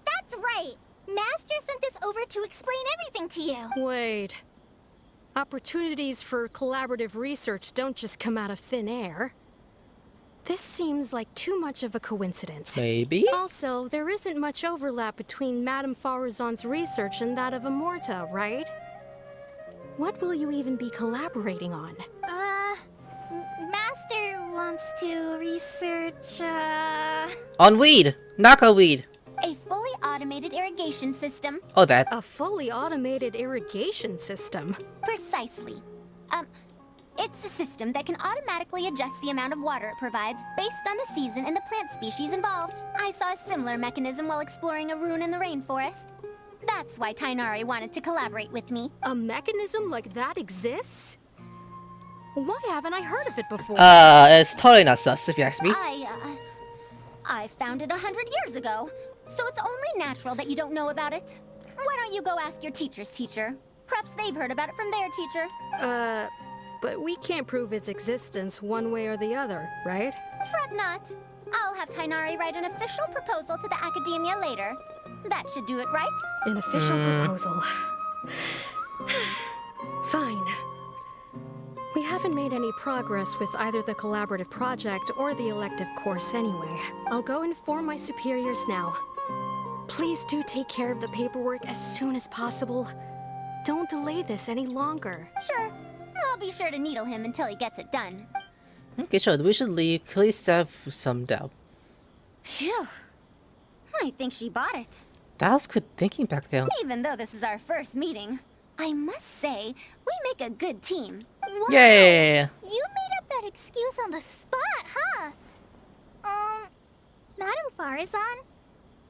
B: that's right. Master sent us over to explain everything to you.
D: Wait. Opportunities for collaborative research don't just come out of thin air. This seems like too much of a coincidence.
A: Maybe?
D: Also, there isn't much overlap between Madame Faruzan's research and that of Amorta, right? What will you even be collaborating on?
B: Master wants to research,
A: On weed! Naka weed!
E: A fully automated irrigation system.
A: Oh, that.
D: A fully automated irrigation system?
E: Precisely. It's a system that can automatically adjust the amount of water it provides based on the season and the plant species involved. I saw a similar mechanism while exploring a rune in the rainforest. That's why Tainari wanted to collaborate with me.
D: A mechanism like that exists? Why haven't I heard of it before?
A: It's totally not sus, if you ask me.
E: I found it 100 years ago, so it's only natural that you don't know about it. Why don't you go ask your teacher's teacher? Perhaps they've heard about it from their teacher.
D: But we can't prove its existence one way or the other, right?
E: Fret not. I'll have Tainari write an official proposal to the academia later. That should do it, right?
D: An official proposal. Fine. We haven't made any progress with either the collaborative project or the elective course anyway. I'll go inform my superiors now. Please do take care of the paperwork as soon as possible. Don't delay this any longer.
E: Sure. I'll be sure to needle him until he gets it done.
A: Okay, sure. We should leave. Please have some doubt.
E: Phew. I think she bought it.
A: That was good thinking back there.
E: Even though this is our first meeting, I must say, we make a good team.
B: Wow.
A: Yeah.
B: You made up that excuse on the spot, huh? Madam Faruzan,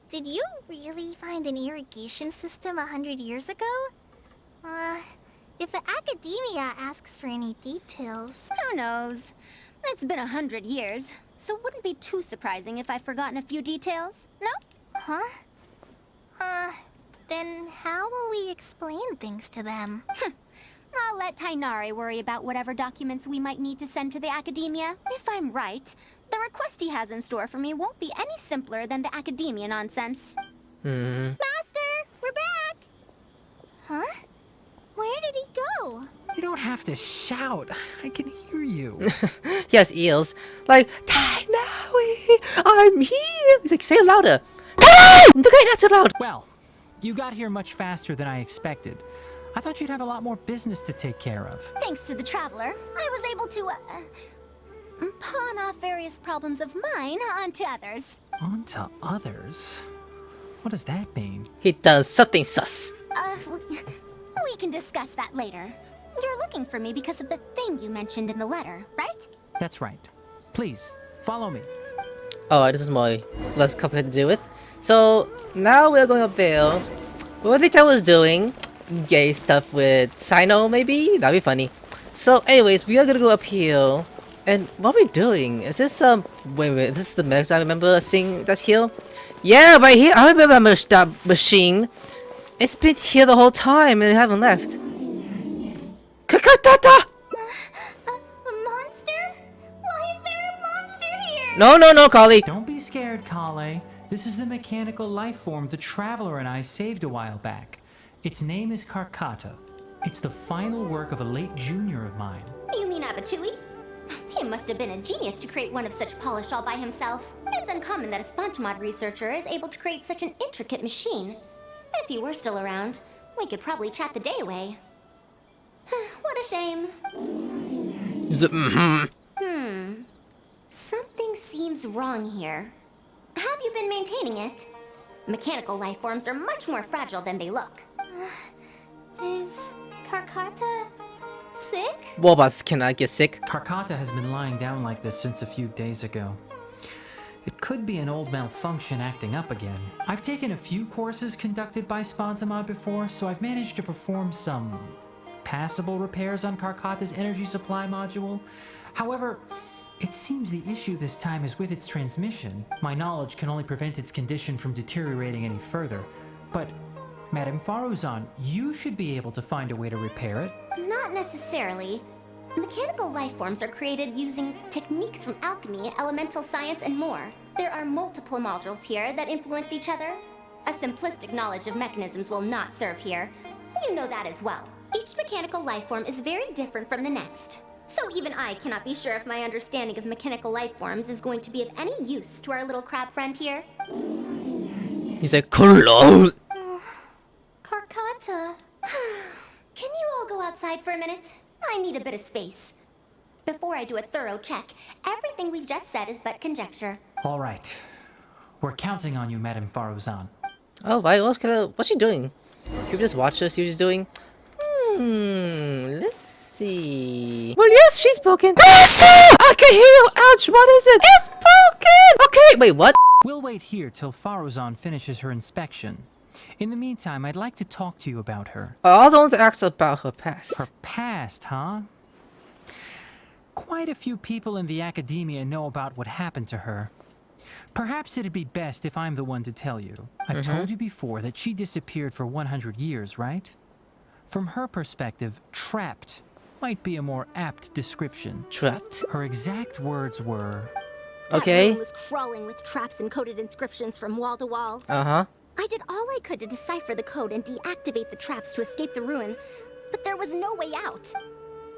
B: did you really find an irrigation system 100 years ago? If the academia asks for any details...
E: Who knows? It's been 100 years. so it wouldn't be too surprising if I've forgotten a few details, no?
B: Huh? Then how will we explain things to them?
E: I'll let Tainari worry about whatever documents we might need to send to the Academia. If I'm right, the request he has in store for me won't be any simpler than the Academia nonsense.
B: Master, we're back! Huh? Where did he go?
C: You don't have to shout. I can hear you.
A: He has eels. Like, Tainawi, I'm here. He's like, say it louder. Tainawi! Okay, not too loud.
C: Well, you got here much faster than I expected. I thought you'd have a lot more business to take care of.
E: Thanks to the Traveler, I was able to, pawn off various problems of mine onto others.
C: Onto others? What does that mean?
A: He does something sus.
E: We can discuss that later. You're looking for me because of the thing you mentioned in the letter, right?
C: That's right. Please, follow me.
A: Oh, this is my last couple to do with. So now we're going up there. What the was doing? Gay stuff with Sino, maybe? That'd be funny. So, anyways, we are gonna go up here. And what are we doing? Is this wait, this is the next I remember seeing that's here? Yeah, right here. I remember that machine. It's been here the whole time and they haven't left. Kakatata!
B: A monster? Why is there a monster here?
A: No, Carly.
C: Don't be scared, Kale. This is the mechanical life form the Traveler and I saved a while back. Its name is Karkata. It's the final work of a late junior of mine.
E: You mean Abatui? He must have been a genius to create one of such polish all by himself. It's uncommon that a Spontamod researcher is able to create such an intricate machine. If he were still around, we could probably chat the day away. What a shame.
A: Is it,
E: Something seems wrong here. Have you been maintaining it? Mechanical life forms are much more fragile than they look.
B: Is Karkata sick?
A: Robots cannot get sick.
C: Karkata has been lying down like this since a few days ago. It could be an old malfunction acting up again. I've taken a few courses conducted by Spontamod before, so I've managed to perform some passable repairs on Karkata's energy supply module. However, it seems the issue this time is with its transmission. My knowledge can only prevent its condition from deteriorating any further. But, Madame Faruzan, you should be able to find a way to repair it.
E: Not necessarily. Mechanical life forms are created using techniques from alchemy, elemental science, and more. There are multiple modules here that influence each other. A simplistic knowledge of mechanisms will not serve here. You know that as well. Each mechanical life form is very different from the next. So even I cannot be sure if my understanding of mechanical life forms is going to be of any use to our little crab friend here.
A: He's like, close.
B: Karkata.
E: Can you all go outside for a minute? I need a bit of space. Before I do a thorough check, everything we've just said is but conjecture.
C: All right. We're counting on you, Madame Faruzan.
A: Oh, why? What's she doing? Can we just watch this? She's doing. Let's see. Well, yes, she's broken. I can hear you. Ouch! What is it? It's broken. Okay, wait, what?
C: We'll wait here till Faruzan finishes her inspection. In the meantime, I'd like to talk to you about her.
A: I also want to ask about her past.
C: Her past, huh? Quite a few people in the Academia know about what happened to her. Perhaps it'd be best if I'm the one to tell you. I've told you before that she disappeared for 100 years, right? From her perspective, trapped might be a more apt description.
A: Trapped.
C: Her exact words were...
A: Okay.
E: That room was crawling with traps and coded inscriptions from wall to wall.
A: Uh-huh.
E: I did all I could to decipher the code and deactivate the traps to escape the ruin, but there was no way out.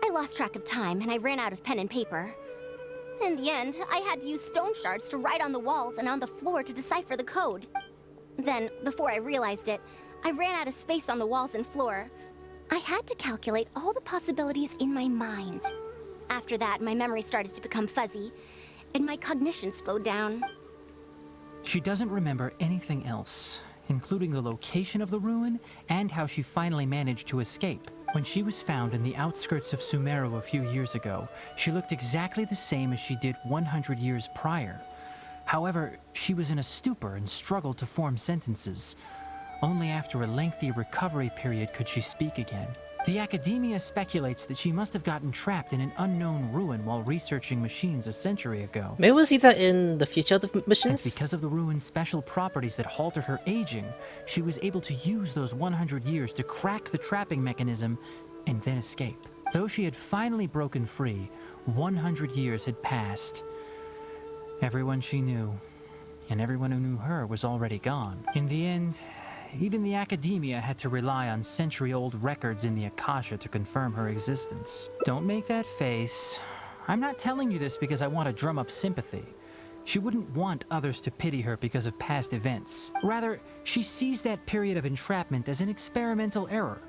E: I lost track of time and I ran out of pen and paper. In the end, I had to use stone shards to write on the walls and on the floor to decipher the code. Then, before I realized it, I ran out of space on the walls and floor. I had to calculate all the possibilities in my mind. After that, my memory started to become fuzzy, and my cognition slowed down.
C: She doesn't remember anything else, including the location of the ruin and how she finally managed to escape. When she was found in the outskirts of Sumeru a few years ago, she looked exactly the same as she did 100 years prior. However, she was in a stupor and struggled to form sentences. Only after a lengthy recovery period could she speak again. The academia speculates that she must have gotten trapped in an unknown ruin while researching machines a century ago.
A: Maybe we'll see that in the future of the
C: And
A: missions?
C: because of the ruin's special properties that halted her aging, she was able to use those 100 years to crack the trapping mechanism and then escape. Though she had finally broken free, 100 years had passed. Everyone she knew, and everyone who knew her, was already gone. In the end, even the academia had to rely on century-old records in the Akasha to confirm her existence. Don't make that face. I'm not telling you this because I want to drum up sympathy. She wouldn't want others to pity her because of past events. Rather, she sees that period of entrapment as an experimental error.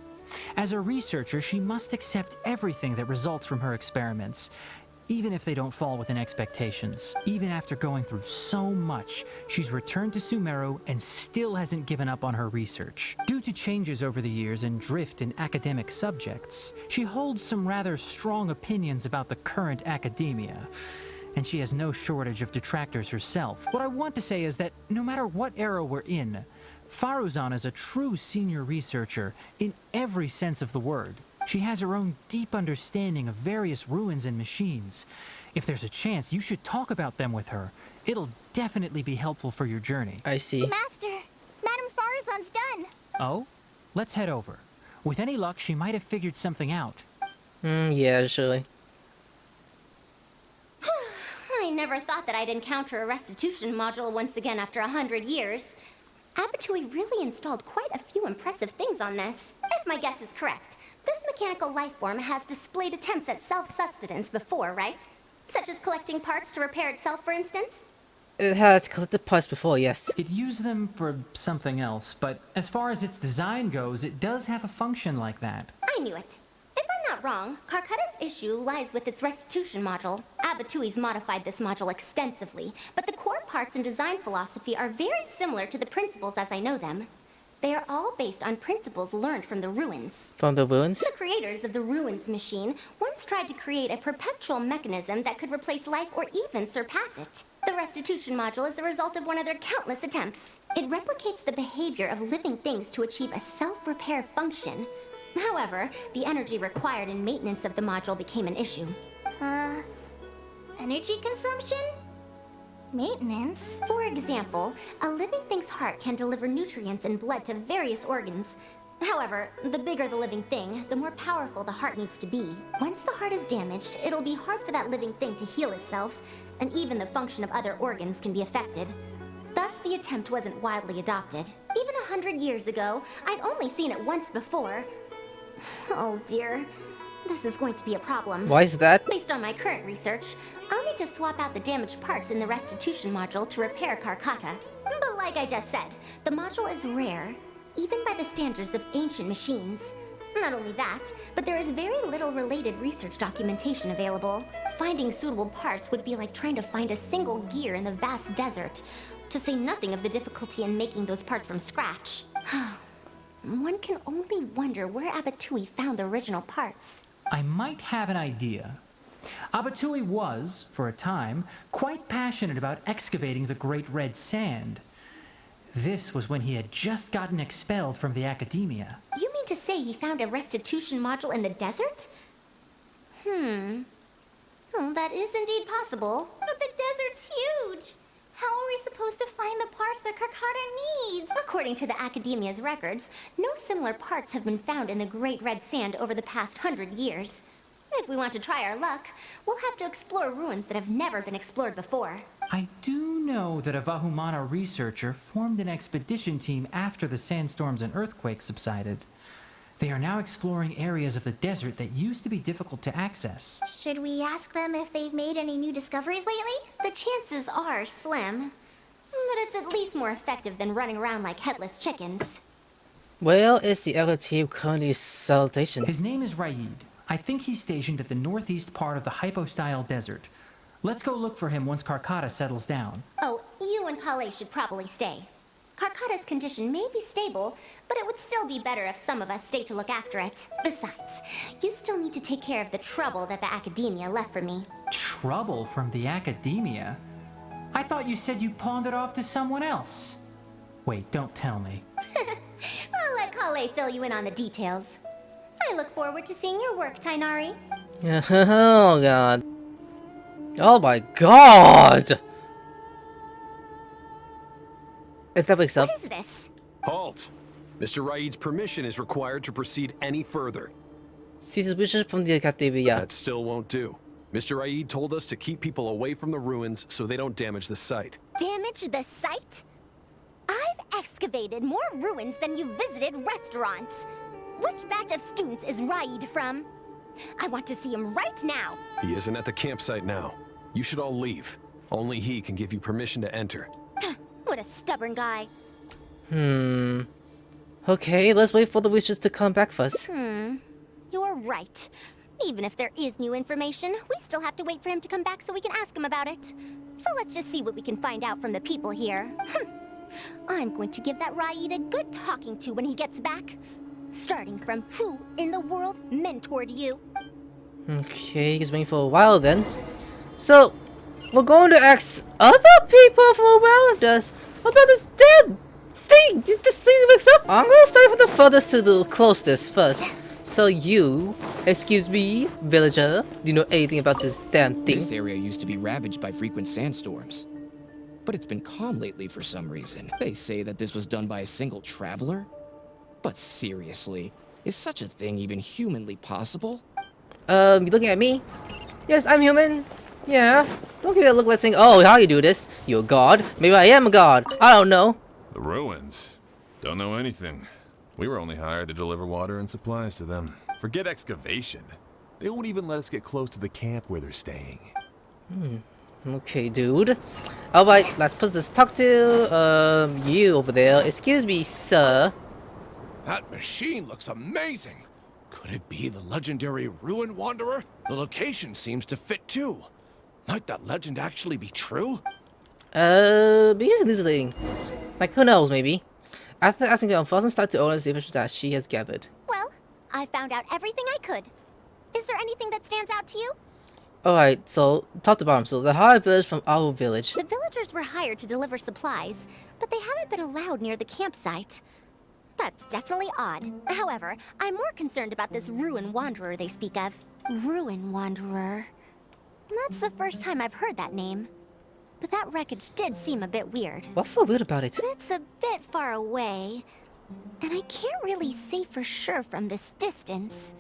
C: As a researcher, she must accept everything that results from her experiments, even if they don't fall within expectations. Even after going through so much, she's returned to Sumeru and still hasn't given up on her research. Due to changes over the years and drift in academic subjects, she holds some rather strong opinions about the current academia, and she has no shortage of detractors herself. What I want to say is that no matter what era we're in, Faruzan is a true senior researcher in every sense of the word. She has her own deep understanding of various ruins and machines. If there's a chance, you should talk about them with her. It'll definitely be helpful for your journey.
A: I see.
B: Master, Madame Faruzan's done.
C: Oh? Let's head over. With any luck, she might have figured something out.
A: Yeah, surely.
E: I never thought that I'd encounter a restitution module once again after 100 years. Abattoir really installed quite a few impressive things on this. If my guess is correct, this mechanical life form has displayed attempts at self-sustenance before, right? Such as collecting parts to repair itself, for instance?
A: It has collected parts before, yes.
C: It used them for something else, but as far as its design goes, it does have a function like that.
E: I knew it. If I'm not wrong, Karkata's issue lies with its restitution module. Abatui's modified this module extensively, but the core parts and design philosophy are very similar to the principles as I know them. They are all based on principles learned from the ruins.
A: From the ruins?
E: The creators of the ruins machine once tried to create a perpetual mechanism that could replace life or even surpass it. The restitution module is the result of one of their countless attempts. It replicates the behavior of living things to achieve a self-repair function. However, the energy required in maintenance of the module became an issue.
B: Energy consumption? Maintenance?
E: For example, a living thing's heart can deliver nutrients and blood to various organs. However, the bigger the living thing, the more powerful the heart needs to be. Once the heart is damaged, it'll be hard for that living thing to heal itself, and even the function of other organs can be affected. Thus, the attempt wasn't widely adopted. Even 100 years ago, I'd only seen it once before. Oh dear, this is going to be a problem.
A: Why is that?
E: Based on my current research, I'll need to swap out the damaged parts in the restitution module to repair Karkata. But like I just said, the module is rare, even by the standards of ancient machines. Not only that, but there is very little related research documentation available. Finding suitable parts would be like trying to find a single gear in the vast desert, to say nothing of the difficulty in making those parts from scratch. One can only wonder where Abattoir found the original parts.
C: I might have an idea. Abattoir was, for a time, quite passionate about excavating the Great Red Sand. This was when he had just gotten expelled from the academia.
E: You mean to say he found a restitution module in the desert? Well, that is indeed possible.
B: But the desert's huge. How are we supposed to find the parts that Karkata needs?
E: According to the Academia's records, no similar parts have been found in the Great Red Sand over the past 100 years. If we want to try our luck, we'll have to explore ruins that have never been explored before.
C: I do know that a Vahumana researcher formed an expedition team after the sandstorms and earthquakes subsided. They are now exploring areas of the desert that used to be difficult to access.
B: Should we ask them if they've made any new discoveries lately?
E: The chances are slim, but it's at least more effective than running around like headless chickens.
A: Where is the other team currently salutation?
C: His name is Raid. I think he's stationed at the northeast part of the Hypostyle Desert. Let's go look for him once Karkata settles down.
E: Oh, you and Kale should probably stay. Karkata's condition may be stable, but it would still be better if some of us stay to look after it. Besides, you still need to take care of the trouble that the academia left for me.
C: Trouble from the academia? I thought you said you pawned it off to someone else. Wait, don't tell me.
E: I'll let Kale fill you in on the details. I look forward to seeing your work, Tainari.
A: Oh god. Oh my god! Is that wakes up?
E: What is this?
I: Halt! Mr. Raid's permission is required to proceed any further.
A: Ceases wishes from the Academia.
I: That still won't do. Mr. Raid told us to keep people away from the ruins so they don't damage the site.
E: Damage the site? I've excavated more ruins than you've visited restaurants. Which batch of students is Raid from? I want to see him right now.
I: He isn't at the campsite now. You should all leave. Only he can give you permission to enter.
E: What a stubborn guy.
A: Okay, let's wait for the wishes to come back first.
E: You're right. Even if there is new information, we still have to wait for him to come back so we can ask him about it. So let's just see what we can find out from the people here. I'm going to give that Raid a good talking to when he gets back. Starting from who in the world mentored you?
A: Okay, he's waiting for a while then. So, we're going to ask other people from around us about this damn thing. This season wakes up. I'm gonna start from the furthest to the closest first. So you, excuse me, villager, do you know anything about this damn thing?
J: This area used to be ravaged by frequent sandstorms. But it's been calm lately for some reason. They say that this was done by a single traveler? But seriously, is such a thing even humanly possible?
A: You looking at me? Yes, I'm human. Yeah. Don't give me that look like saying, oh, how you do this? You're a god? Maybe I am a god. I don't know.
K: The ruins? Don't know anything. We were only hired to deliver water and supplies to them. Forget excavation. They won't even let us get close to the camp where they're staying.
A: Okay, dude. Alright, let's put this talk to, you over there. Excuse me, sir.
L: That machine looks amazing. Could it be the legendary Ruin Wanderer? The location seems to fit too. Might that legend actually be true?
A: Because of this thing. Like, who knows, maybe? After asking her, Faruzan started to own the information that she has gathered.
E: Well, I found out everything I could. Is there anything that stands out to you?
A: Alright, so, top to bottom. So, the hired village from our village.
E: The villagers were hired to deliver supplies, but they haven't been allowed near the campsite. That's definitely odd. However, I'm more concerned about this Ruin Wanderer they speak of. Ruin Wanderer. That's the first time I've heard that name. But that wreckage did seem a bit weird.
A: What's so weird about it?
E: It's a bit far away, and I can't really say for sure from this distance.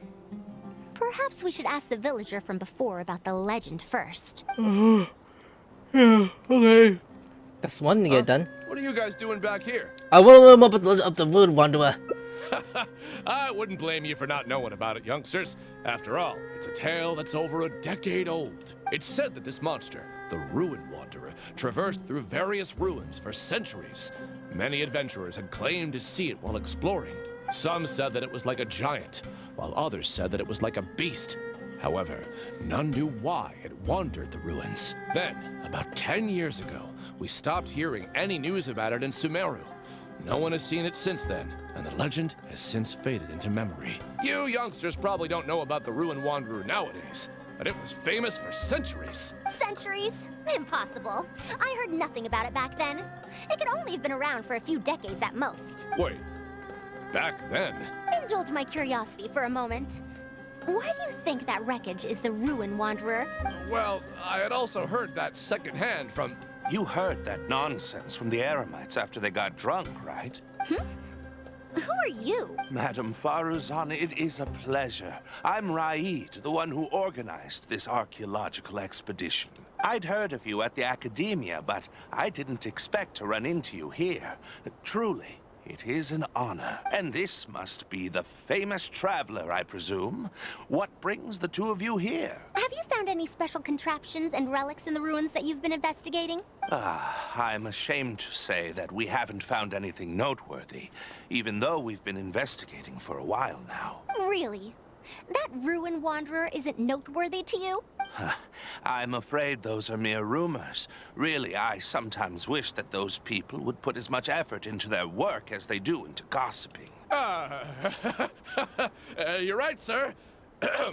E: Perhaps we should ask the villager from before about the legend first.
A: Yeah, okay. That's one thing to get done.
L: What are you guys doing back here?
A: I want to learn more about the legend of the Ruin Wanderer.
L: I wouldn't blame you for not knowing about it, youngsters. After all, it's a tale that's over a decade old. It's said that this monster, the Ruin Wanderer, traversed through various ruins for centuries. Many adventurers had claimed to see it while exploring. Some said that it was like a giant, while others said that it was like a beast. However, none knew why it wandered the ruins. Then, about 10 years ago, we stopped hearing any news about it in Sumeru. No one has seen it since then, and the legend has since faded into memory. You youngsters probably don't know about the Ruin Wanderer nowadays, but it was famous for centuries.
E: Centuries? Impossible. I heard nothing about it back then. It could only have been around for a few decades at most.
L: Wait, back then?
E: Indulge my curiosity for a moment. Why do you think that wreckage is the Ruin Wanderer?
L: Well, I had also heard that secondhand from...
M: You heard that nonsense from the Eremites after they got drunk, right?
E: Who are you?
M: Madam Faruzan, it is a pleasure. I'm Raid, the one who organized this archaeological expedition. I'd heard of you at the Academia, but I didn't expect to run into you here. Truly, it is an honor. And this must be the famous traveler, I presume. What brings the two of you here?
E: Have you found any special contraptions and relics in the ruins that you've been investigating?
M: I'm ashamed to say that we haven't found anything noteworthy, even though we've been investigating for a while now.
E: Really? That Ruin Wanderer isn't noteworthy to you?
M: I'm afraid those are mere rumors. Really, I sometimes wish that those people would put as much effort into their work as they do into gossiping.
L: You're right, sir.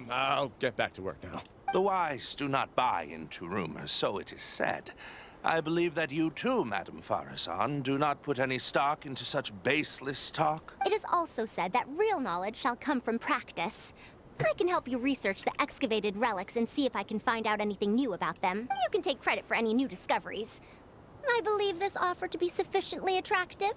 L: I'll get back to work now.
M: The wise do not buy into rumors, so it is said. I believe that you too, Madam Faruzan, do not put any stock into such baseless talk.
E: It is also said that real knowledge shall come from practice. I can help you research the excavated relics and see if I can find out anything new about them. You can take credit for any new discoveries. I believe this offer to be sufficiently attractive.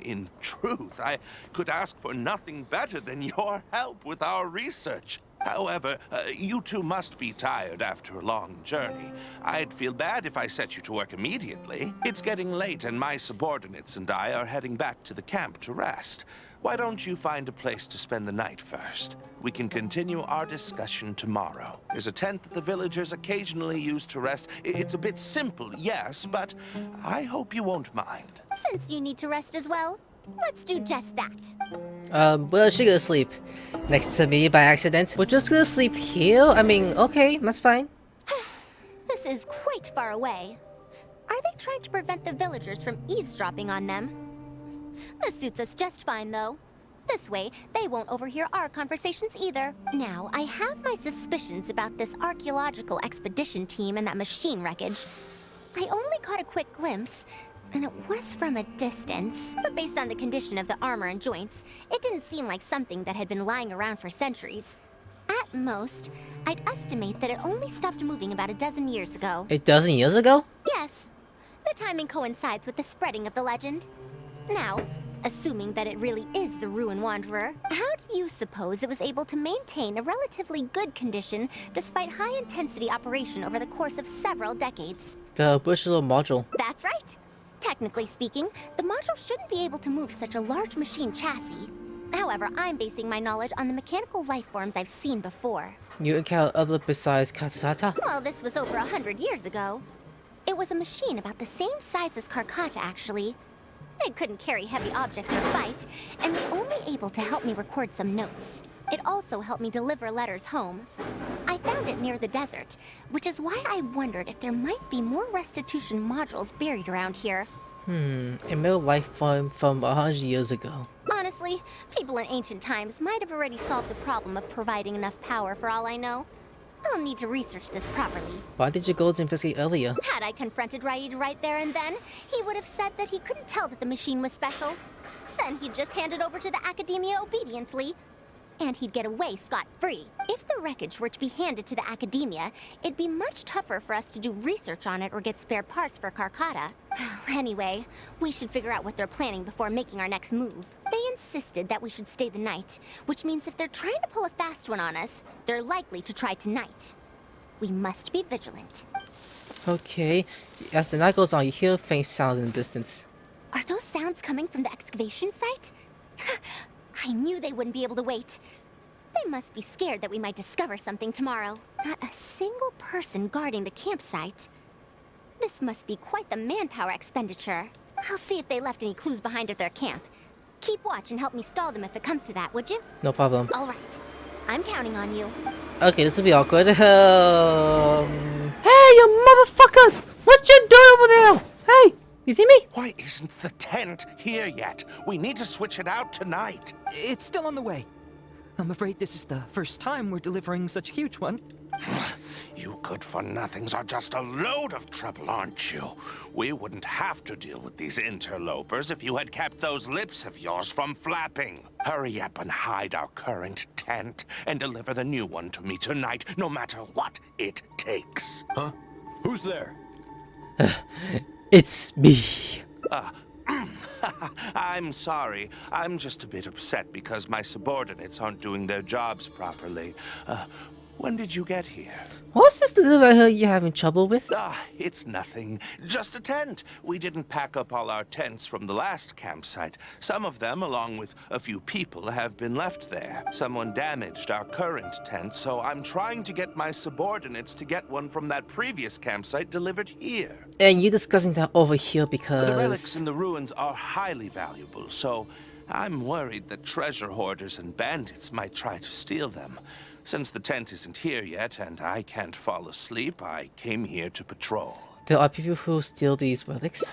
M: In truth, I could ask for nothing better than your help with our research. However, you two must be tired after a long journey. I'd feel bad if I set you to work immediately. It's getting late and my subordinates and I are heading back to the camp to rest. Why don't you find a place to spend the night first? We can continue our discussion tomorrow. There's a tent that the villagers occasionally use to rest. It's a bit simple, yes, but I hope you won't mind.
E: Since you need to rest as well, let's do just that.
A: Well, she gonna sleep next to me by accident. We're just gonna sleep here? I mean, okay, that's fine.
E: This is quite far away. Are they trying to prevent the villagers from eavesdropping on them? This suits us just fine, though. This way, they won't overhear our conversations either. Now, I have my suspicions about this archaeological expedition team and that machine wreckage. I only caught a quick glimpse, and it was from a distance. But based on the condition of the armor and joints, it didn't seem like something that had been lying around for centuries. At most, I'd estimate that it only stopped moving about a dozen years ago.
A: A dozen years ago?
E: Yes. The timing coincides with the spreading of the legend. Now, assuming that it really is the Ruin Wanderer, how do you suppose it was able to maintain a relatively good condition despite high-intensity operation over the course of several decades?
A: The Bushido module.
E: That's right. Technically speaking, the module shouldn't be able to move such a large machine chassis. However, I'm basing my knowledge on the mechanical life forms I've seen before.
A: You encounter other besides Katsata?
E: Well, this was over 100 years ago. It was a machine about the same size as Karkata, actually. It couldn't carry heavy objects or fight, and was only able to help me record some notes. It also helped me deliver letters home. I found it near the desert, which is why I wondered if there might be more restitution modules buried around here.
A: A middle life form from 100 years ago.
E: Honestly, people in ancient times might have already solved the problem of providing enough power for all I know. I'll need to research this properly.
A: Why did you go to investigate earlier?
E: Had I confronted Raid right there and then, he would have said that he couldn't tell that the machine was special. Then he'd just hand it over to the Academia obediently. And he'd get away scot-free. If the wreckage were to be handed to the Academia, it'd be much tougher for us to do research on it or get spare parts for Karkata. Anyway, we should figure out what they're planning before making our next move. They insisted that we should stay the night, which means if they're trying to pull a fast one on us, they're likely to try tonight. We must be vigilant.
A: Okay. As the night goes on, you hear faint sounds in the distance.
E: Are those sounds coming from the excavation site? I knew they wouldn't be able to wait. They must be scared that we might discover something tomorrow. Not a single person guarding the campsite. This must be quite the manpower expenditure. I'll see if they left any clues behind at their camp. Keep watch and help me stall them if it comes to that, would you?
A: No problem.
E: All right. I'm counting on you.
A: Okay, this will be awkward. Hey, you motherfuckers! What you doing over there? Hey, you see me?
M: Why isn't the tent here yet? We need to switch it out tonight.
N: It's still on the way. I'm afraid this is the first time we're delivering such a huge one.
M: You good-for-nothings are just a load of trouble, aren't you? We wouldn't have to deal with these interlopers if you had kept those lips of yours from flapping. Hurry up and hide our current tent and deliver the new one to me tonight, no matter what it takes.
I: Huh? Who's there?
A: It's me.
M: I'm sorry. I'm just a bit upset because my subordinates aren't doing their jobs properly. When did you get here?
A: What's this little right here you're having trouble with?
M: It's nothing. Just a tent. We didn't pack up all our tents from the last campsite. Some of them, along with a few people, have been left there. Someone damaged our current tent, so I'm trying to get my subordinates to get one from that previous campsite delivered here.
A: And you're discussing that over here because...
M: The relics in the ruins are highly valuable, so I'm worried that treasure hoarders and bandits might try to steal them. Since the tent isn't here yet and I can't fall asleep, I came here to patrol.
A: There are people who steal these relics?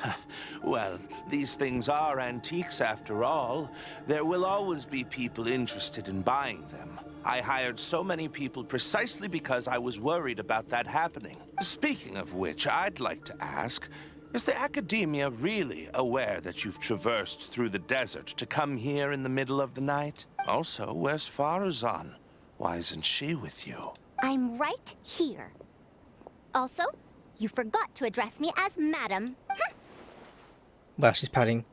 M: Well, these things are antiques after all. There will always be people interested in buying them. I hired so many people precisely because I was worried about that happening. Speaking of which, I'd like to ask, is the Academia really aware that you've traversed through the desert to come here in the middle of the night? Also, where's Faruzan? Why isn't she with you?
E: I'm right here. Also, you forgot to address me as Madam.
A: Wow, she's pouting.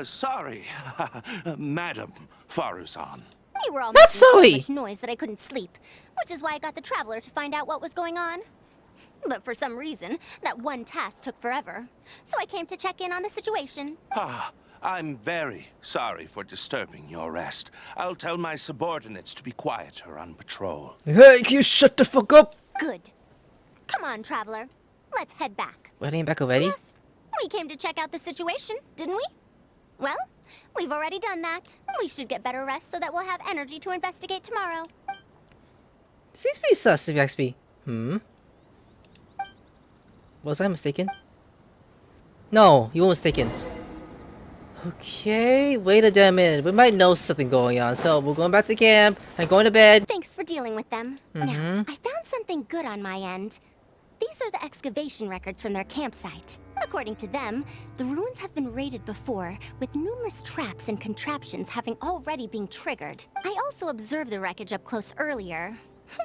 M: Sorry, Madam Faruzan.
E: You were all
A: That's
E: making so
A: Zoe!
E: much noise that I couldn't sleep, which is why I got the Traveler to find out what was going on. But for some reason, that one task took forever. So I came to check in on the situation.
M: I'm very sorry for disturbing your rest. I'll tell my subordinates to be quieter on patrol.
A: Hey, you shut the fuck up!
E: Good. Come on, Traveler. Let's head back.
A: We're heading back already?
E: Yes. We came to check out the situation, didn't we? Well, we've already done that. We should get better rest so that we'll have energy to investigate tomorrow.
A: Seems pretty sus if you ask me. Was I mistaken? No, you were mistaken. Okay, wait a damn minute. We might know something going on, so we're going back to camp and going to bed.
E: Thanks for dealing with them. Now, I found something good on my end. These are the excavation records from their campsite. According to them, the ruins have been raided before, with numerous traps and contraptions having already been triggered. I also observed the wreckage up close earlier.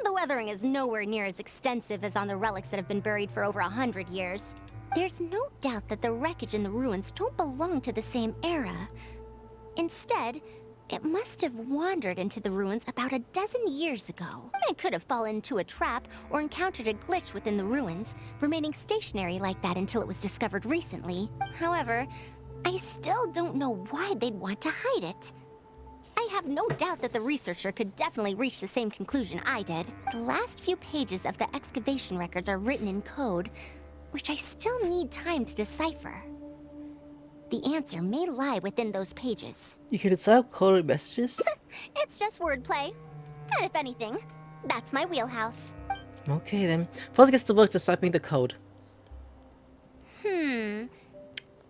E: The weathering is nowhere near as extensive as on the relics that have been buried for over 100 years. There's no doubt that the wreckage and the ruins don't belong to the same era. Instead, it must have wandered into the ruins about a dozen years ago. It could have fallen into a trap or encountered a glitch within the ruins, remaining stationary like that until it was discovered recently. However, I still don't know why they'd want to hide it. I have no doubt that the researcher could definitely reach the same conclusion I did. The last few pages of the excavation records are written in code, which I still need time to decipher. The answer may lie within those pages.
A: You can decide coded messages?
E: It's just wordplay. And if anything, that's my wheelhouse.
A: Okay then. First gets to work deciphering the code.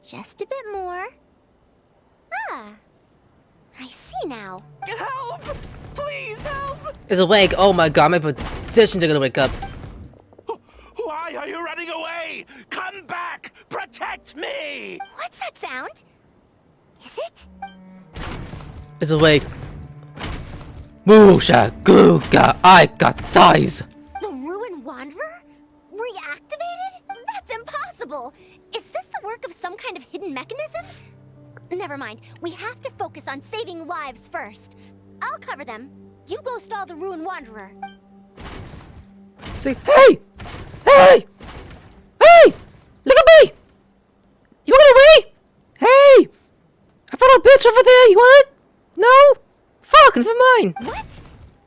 E: Just a bit more. I see now.
N: Help! Please help!
A: It's awake. Oh my god, my petitions are gonna wake up.
M: Why are you running away? Come back! Protect me!
E: What's that sound? Is it?
A: It's awake. Musha Guga, I got thighs.
E: The Ruin Wanderer? Reactivated? That's impossible! Is this the work of some kind of hidden mechanism? Never mind. We have to focus on saving lives first. I'll cover them. You go stall the Ruin Wanderer.
A: Say, hey! Hey! Hey! Look at me! You want away? Hey! I found a bitch over there. You want it? No? Fuck, never mind.
E: What?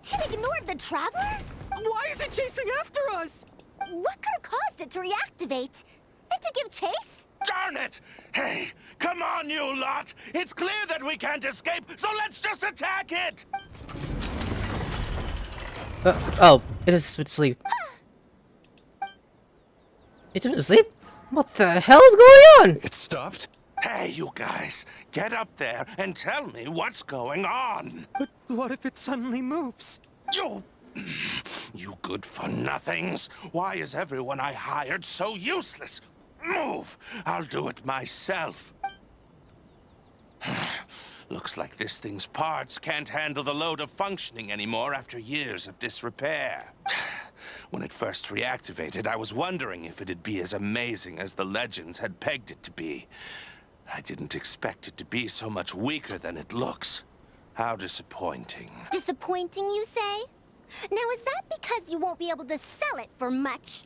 E: It ignored the Traveler?
N: Why is it chasing after us?
E: What could have caused it to reactivate? And to give chase?
M: Darn it! Hey, come on, you lot! It's clear that we can't escape, so let's just attack it!
A: Oh, it is went to sleep. It went to sleep? What the hell is going on?
I: It stopped?
M: Hey, you guys, get up there and tell me what's going on.
N: But what if it suddenly moves?
M: You good-for-nothings. Why is everyone I hired so useless? Move! I'll do it myself. Looks like this thing's parts can't handle the load of functioning anymore after years of disrepair. When it first reactivated, I was wondering if it'd be as amazing as the legends had pegged it to be. I didn't expect it to be so much weaker than it looks. How disappointing.
E: Disappointing, you say? Now, is that because you won't be able to sell it for much?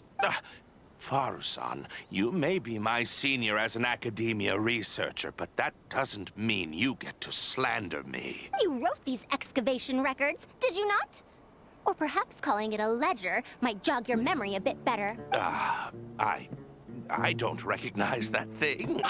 M: Faruzan, you may be my senior as an academia researcher, but that doesn't mean you get to slander me.
E: You wrote these excavation records, did you not? Or perhaps calling it a ledger might jog your memory a bit better.
M: I don't recognize that thing.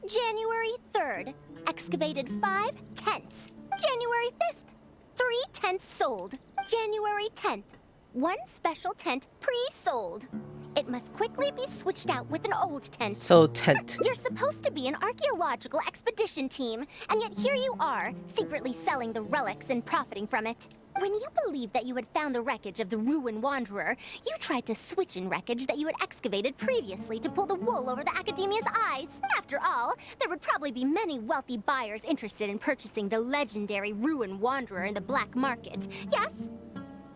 E: January 3rd, excavated 5 tents. January 5th, 3 tents sold. January 10th, 1 special tent pre-sold. It must quickly be switched out with an old tent.
A: So tent.
E: You're supposed to be an archaeological expedition team, and yet here you are, secretly selling the relics and profiting from it. When you believed that you had found the wreckage of the Ruin Wanderer, you tried to switch in wreckage that you had excavated previously to pull the wool over the Academia's eyes. After all, there would probably be many wealthy buyers interested in purchasing the legendary Ruin Wanderer in the black market, yes?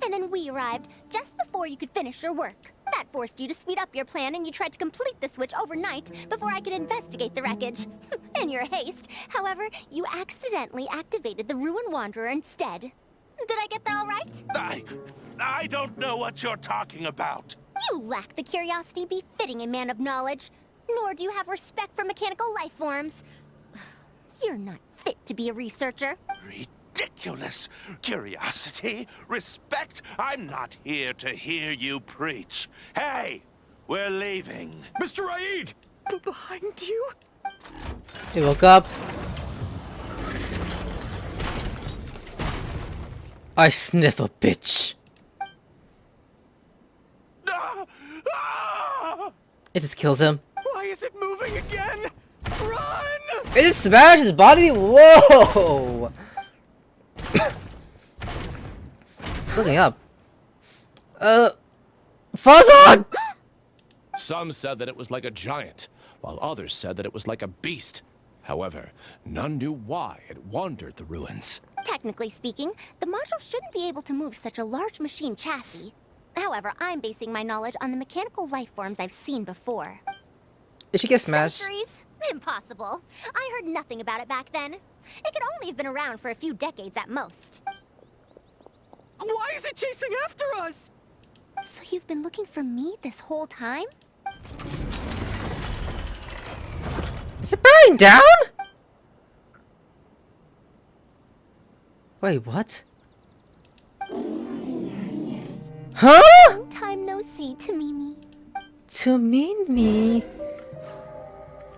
E: And then we arrived just before you could finish your work. That forced you to speed up your plan, and you tried to complete the switch overnight before I could investigate the wreckage. In your haste, however, you accidentally activated the Ruin Wanderer instead. Did I get that all right?
M: I don't know what you're talking about.
E: You lack the curiosity befitting a man of knowledge, nor do you have respect for mechanical life forms. You're not fit to be a researcher.
M: Ridiculous. Curiosity? Respect? I'm not here to hear you preach. Hey, we're leaving.
L: Mr. Raid!
N: Behind you?
A: He woke up. I sniff a bitch. It just kills him.
N: Why is it moving again? Run!
A: It just smashed his body. Whoa! It's looking up. Faruzan!
L: Some said that it was like a giant, while others said that it was like a beast. However, none knew why it wandered the ruins.
E: Technically speaking, the module shouldn't be able to move such a large machine chassis. However, I'm basing my knowledge on the mechanical life forms I've seen before.
A: Did she get smashed?
E: Centuries? Impossible. I heard nothing about it back then. It could only have been around for a few decades at most.
N: Why is it chasing after us?
E: So you've been looking for me this whole time?
A: Is it burning down? Wait, what? Huh?
E: Long time no see, Tamimi.
A: Tamimi?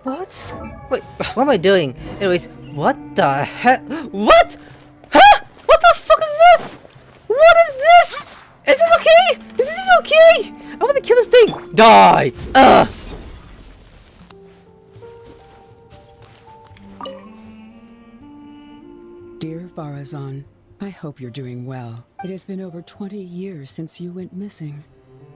A: What? Wait, what am I doing? Anyways, what the heck? What? Huh? What the fuck is this? What is this? Is this okay? Is this even okay? I want to kill this thing. Die!
O: Dear Faruzan, I hope you're doing well. It has been over 20 years since you went missing.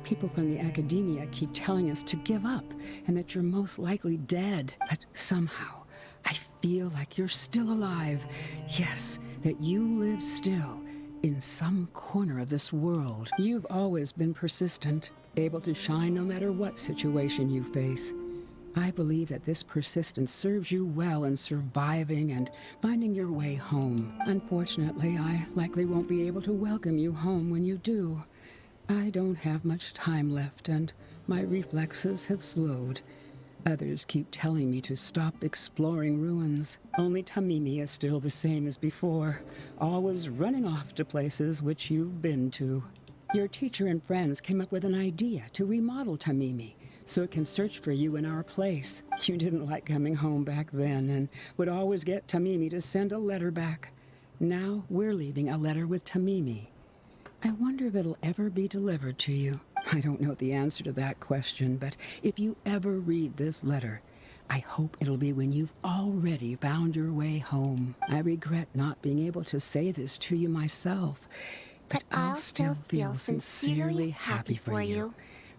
O: People from the academia keep telling us to give up and that you're most likely dead. But somehow, I feel like you're still alive. Yes, that you live still in some corner of this world. You've always been persistent, able to shine no matter what situation you face. I believe that this persistence serves you well in surviving and finding your way home. Unfortunately, I likely won't be able to welcome you home when you do. I don't have much time left, and my reflexes have slowed. Others keep telling me to stop exploring ruins. Only Tamimi is still the same as before, always running off to places which you've been to. Your teacher and friends came up with an idea to remodel Tamimi, so it can search for you in our place. You didn't like coming home back then and would always get Tamimi to send a letter back. Now we're leaving a letter with Tamimi. I wonder if it'll ever be delivered to you. I don't know the answer to that question, but if you ever read this letter, I hope it'll be when you've already found your way home. I regret not being able to say this to you myself, but I'll still feel sincerely happy for you.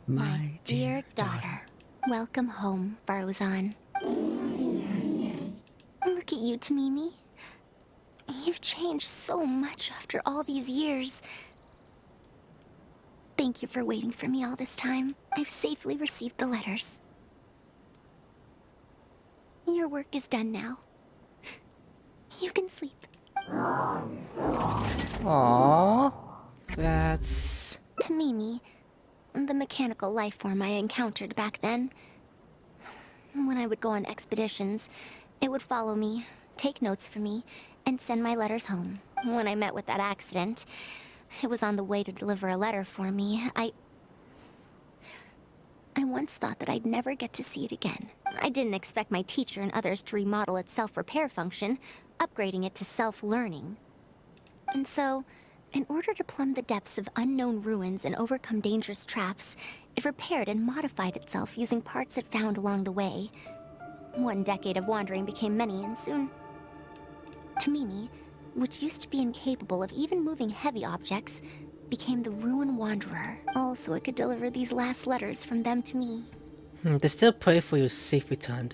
O: My dear daughter.
E: Welcome home, Faruzan. Look at you, Tamimi. You've changed so much after all these years. Thank you for waiting for me all this time. I've safely received the letters. Your work is done now. You can sleep.
A: Aww. That's...
E: Tamimi, the mechanical life form I encountered back then. When I would go on expeditions, it would follow me, take notes for me, and send my letters home. When I met with that accident, it was on the way to deliver a letter for me. I once thought that I'd never get to see it again. I didn't expect my teacher and others to remodel its self-repair function, upgrading it to self-learning. And so, In order to plumb the depths of unknown ruins and overcome dangerous traps, it repaired and modified itself using parts it found along the way. 1 decade of wandering became many, and soon... Tamimi, which used to be incapable of even moving heavy objects, became the Ruin Wanderer. All so it could deliver these last letters from them to me.
A: They still pray for your safe return.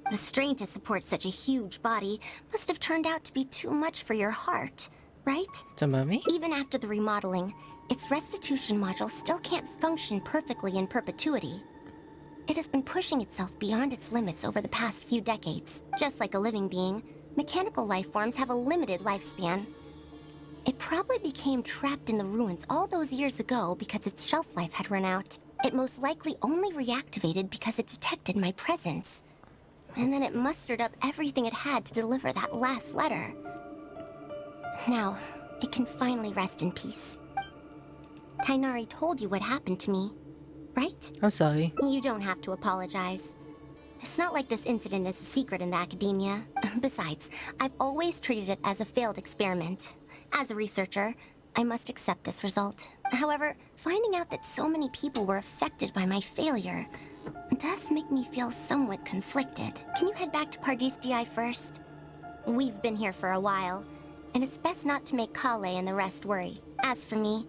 E: The strain to support such a huge body must have turned out to be too much for your heart, right?
A: Tamami?
E: Even after the remodeling, its restitution module still can't function perfectly in perpetuity. It has been pushing itself beyond its limits over the past few decades. Just like a living being, mechanical life forms have a limited lifespan. It probably became trapped in the ruins all those years ago because its shelf life had run out. It most likely only reactivated because it detected my presence. And then it mustered up everything it had to deliver that last letter. Now, it can finally rest in peace. Tainari told you what happened to me, right?
A: I'm sorry.
E: You don't have to apologize. It's not like this incident is a secret in the academia. Besides, I've always treated it as a failed experiment. As a researcher, I must accept this result. However, finding out that so many people were affected by my failure does make me feel somewhat conflicted. Can you head back to Pardis DI first? We've been here for a while, and it's best not to make Kale and the rest worry. As for me,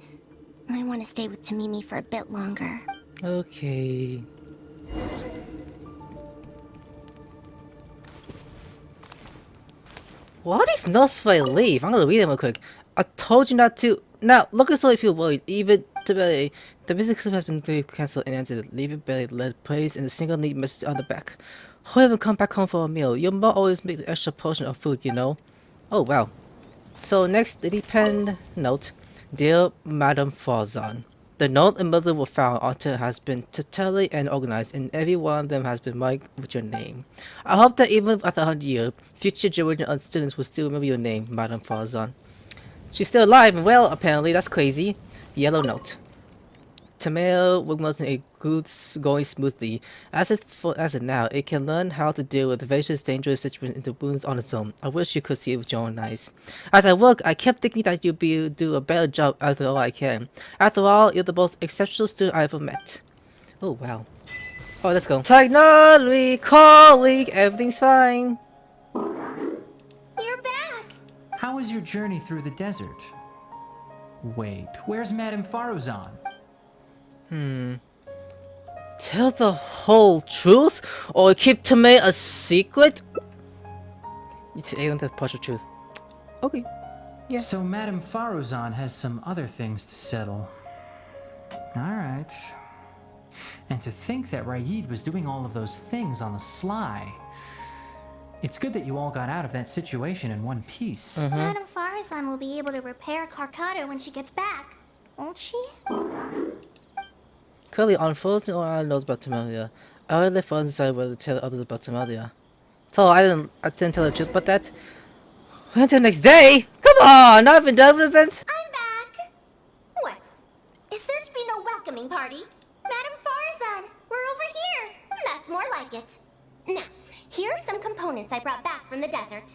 E: I want to stay with Tamimi for a bit longer.
A: Okay. Why are these notes if I leave? I'm gonna read them real quick. I told you not to. Now, look at so if you're worried. Even today, the music has been cancelled and ended. Leaving Belly led praise and a single neat message on the back. Whoever come back home for a meal, your mom always make the extra portion of food, you know? Oh, wow. So, next, the pen note. Dear Madam Faruzan, the note and mother were found until it has been totally and organized, and every one of them has been marked with your name. I hope that even after 100 years, future generation of students will still remember your name, Madam Faruzan. She's still alive and well, apparently. That's crazy. Yellow note. Tomato wasn't a good going smoothly. As of now, it can learn how to deal with vicious, dangerous situations in the wounds on its own. I wish you could see it with your own eyes. As I work, I kept thinking that you'd do a better job after all I can. After all, you're the most exceptional student I ever met. Oh, wow. Oh, let's go. Technology, colleague, everything's fine.
E: You're back!
C: How was your journey through the desert? Wait, where's Madame Faruzan?
A: Tell the whole truth, or keep to me a secret? It's the partial truth. Okay. Yeah.
C: So Madame Faruzan has some other things to settle. Alright. And to think that Raid was doing all of those things on the sly. It's good that you all got out of that situation in one piece.
B: Madame Faruzan will be able to repair Carcata when she gets back, won't she?
A: Currently, unfortunately, all I know about Tamalia. I only left one inside whether to tell others about Tamalia. So I didn't tell the truth about that. Until next day? Come on, I've been done with the event.
E: I'm back! What? Is there to be no welcoming party?
B: Madame Faruzan, we're over here.
E: That's more like it. Now, here are some components I brought back from the desert.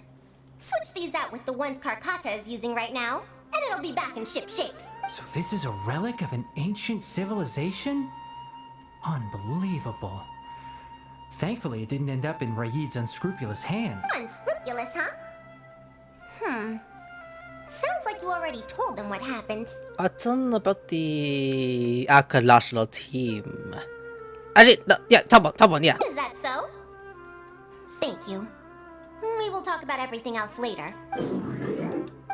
E: Switch these out with the ones Carcata is using right now, and it'll be back in ship shape.
C: So this is a relic of an ancient civilization? Unbelievable. Thankfully, it didn't end up in Raid's unscrupulous hand.
E: Unscrupulous, huh? Sounds like you already told them what happened.
A: I told them about the archaeological team. I did, no, yeah, top one, yeah.
E: Is that so? Thank you. We will talk about everything else later.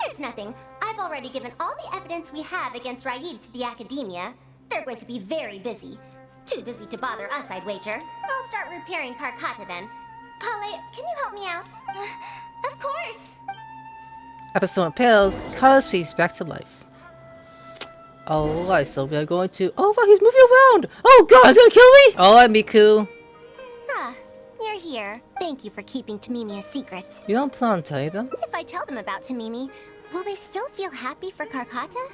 E: It's nothing. I've already given all the evidence we have against Raid to the academia. They're going to be very busy. Too busy to bother us, I'd wager. I'll start repairing Carcata then. Kale, can you help me out? Of course!
A: After some repairs, Kala's face back to life. Alright, so we are going to... Oh, wow, he's moving around! Oh god, he's gonna kill me! Alright, Miku.
E: You're here. Thank you for keeping Tamimi a secret.
A: You don't plan to tell them?
E: If I tell them about Tamimi, will they still feel happy for Carcata?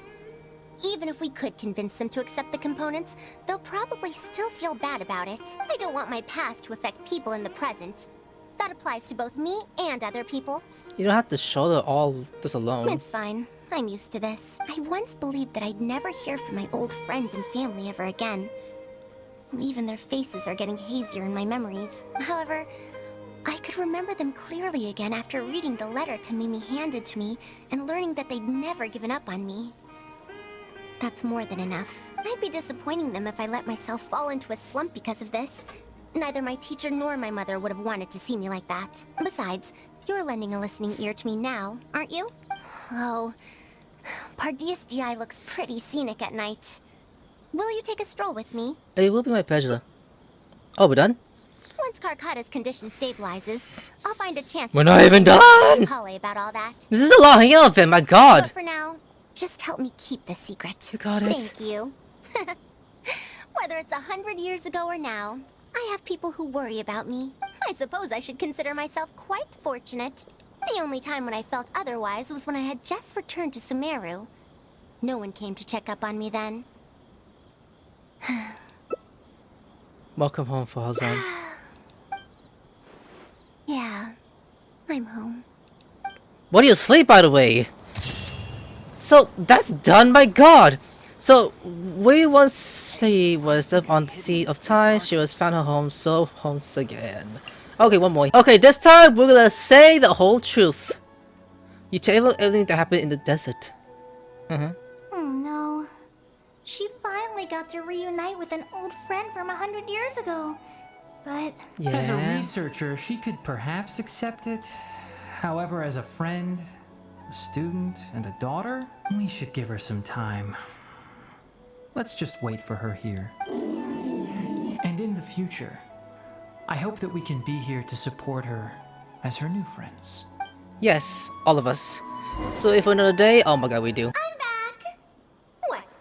E: Even if we could convince them to accept the components, they'll probably still feel bad about it. I don't want my past to affect people in the present. That applies to both me and other people.
A: You don't have to show them all this alone.
E: It's fine. I'm used to this. I once believed that I'd never hear from my old friends and family ever again. Even their faces are getting hazier in my memories. However, I could remember them clearly again after reading the letter Mimi handed to me and learning that they'd never given up on me. That's more than enough. I'd be disappointing them if I let myself fall into a slump because of this. Neither my teacher nor my mother would have wanted to see me like that. Besides, you're lending a listening ear to me now, aren't you? Oh, Pardeus DI looks pretty scenic at night. Will you take a stroll with me?
A: It will be my pleasure. Oh, we're done?
E: Once Carcotta's condition stabilizes, I'll find a chance.
A: We're not even done!
E: Holly about all that.
A: This is a long hangout event, my god!
E: But for now, just help me keep the secret.
A: You got it.
E: Thank you. Whether it's 100 years ago or now, I have people who worry about me. I suppose I should consider myself quite fortunate. The only time when I felt otherwise was when I had just returned to Sumeru. No one came to check up on me then.
A: Welcome home, Faruzan.
E: Yeah, I'm home.
A: What are you asleep, by the way? So, that's done, my god! So, we once she was up on the seat of time, she was found her home, so homes again. Okay, one more. Okay, this time we're gonna say the whole truth. You tell everything that happened in the desert.
B: Oh no. She finally got to reunite with an old friend from 100 years ago. But...
C: As a researcher, she could perhaps accept it. However, as a friend, a student, and a daughter, we should give her some time. Let's just wait for her here. And in the future, I hope that we can be here to support her as her new friends.
A: Yes, all of us. So if for another day, oh my god, we do.
E: I'm back! What?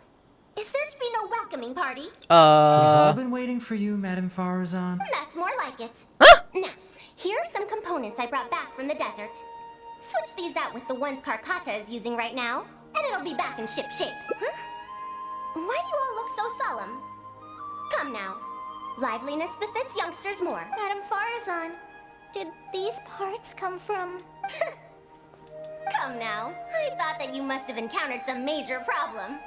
E: Is there to be no welcoming party?
C: We've all been waiting for you, Madame Faruzan.
E: That's more like it.
A: Huh?
E: Now, here are some components I brought back from the desert. Switch these out with the ones Carcotta is using right now, and it'll be back in ship shape. Huh? Why do you all look so solemn? Come now. Liveliness befits youngsters more.
B: Madame Faruzan, did these parts come from...
E: Come now. I thought that you must have encountered some major problem.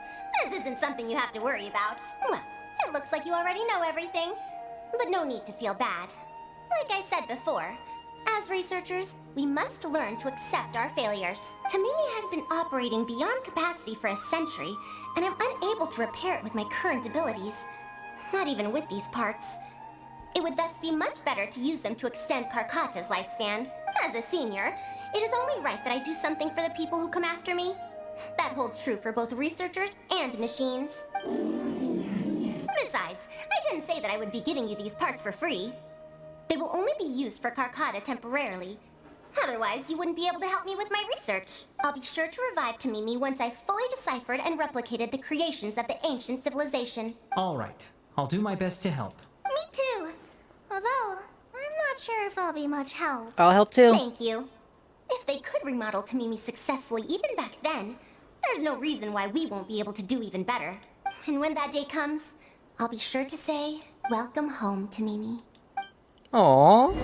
E: This isn't something you have to worry about. Well, it looks like you already know everything. But no need to feel bad. Like I said before, as researchers, we must learn to accept our failures. Tamimi had been operating beyond capacity for a century, and I'm unable to repair it with my current abilities. Not even with these parts. It would thus be much better to use them to extend Carcotta's lifespan. As a senior, it is only right that I do something for the people who come after me. That holds true for both researchers and machines. Besides, I didn't say that I would be giving you these parts for free. They will only be used for Carcotta temporarily. Otherwise, you wouldn't be able to help me with my research. I'll be sure to revive Tamimi once I've fully deciphered and replicated the creations of the ancient civilization.
C: All right. I'll do my best to help.
B: Me too. Although, I'm not sure if I'll be much help.
A: I'll help too.
E: Thank you. If they could remodel Tamimi successfully even back then, there's no reason why we won't be able to do even better. And when that day comes, I'll be sure to say, welcome home, Tamimi.
A: Aww,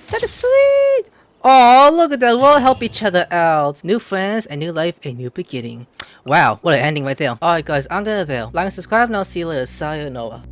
A: that is sweet. Oh, look at that. We'll help each other out. New friends, a new life, a new beginning. Wow, what an ending right there. Alright guys, I'm gonna there. Like and subscribe and I'll see you later. Sayonara.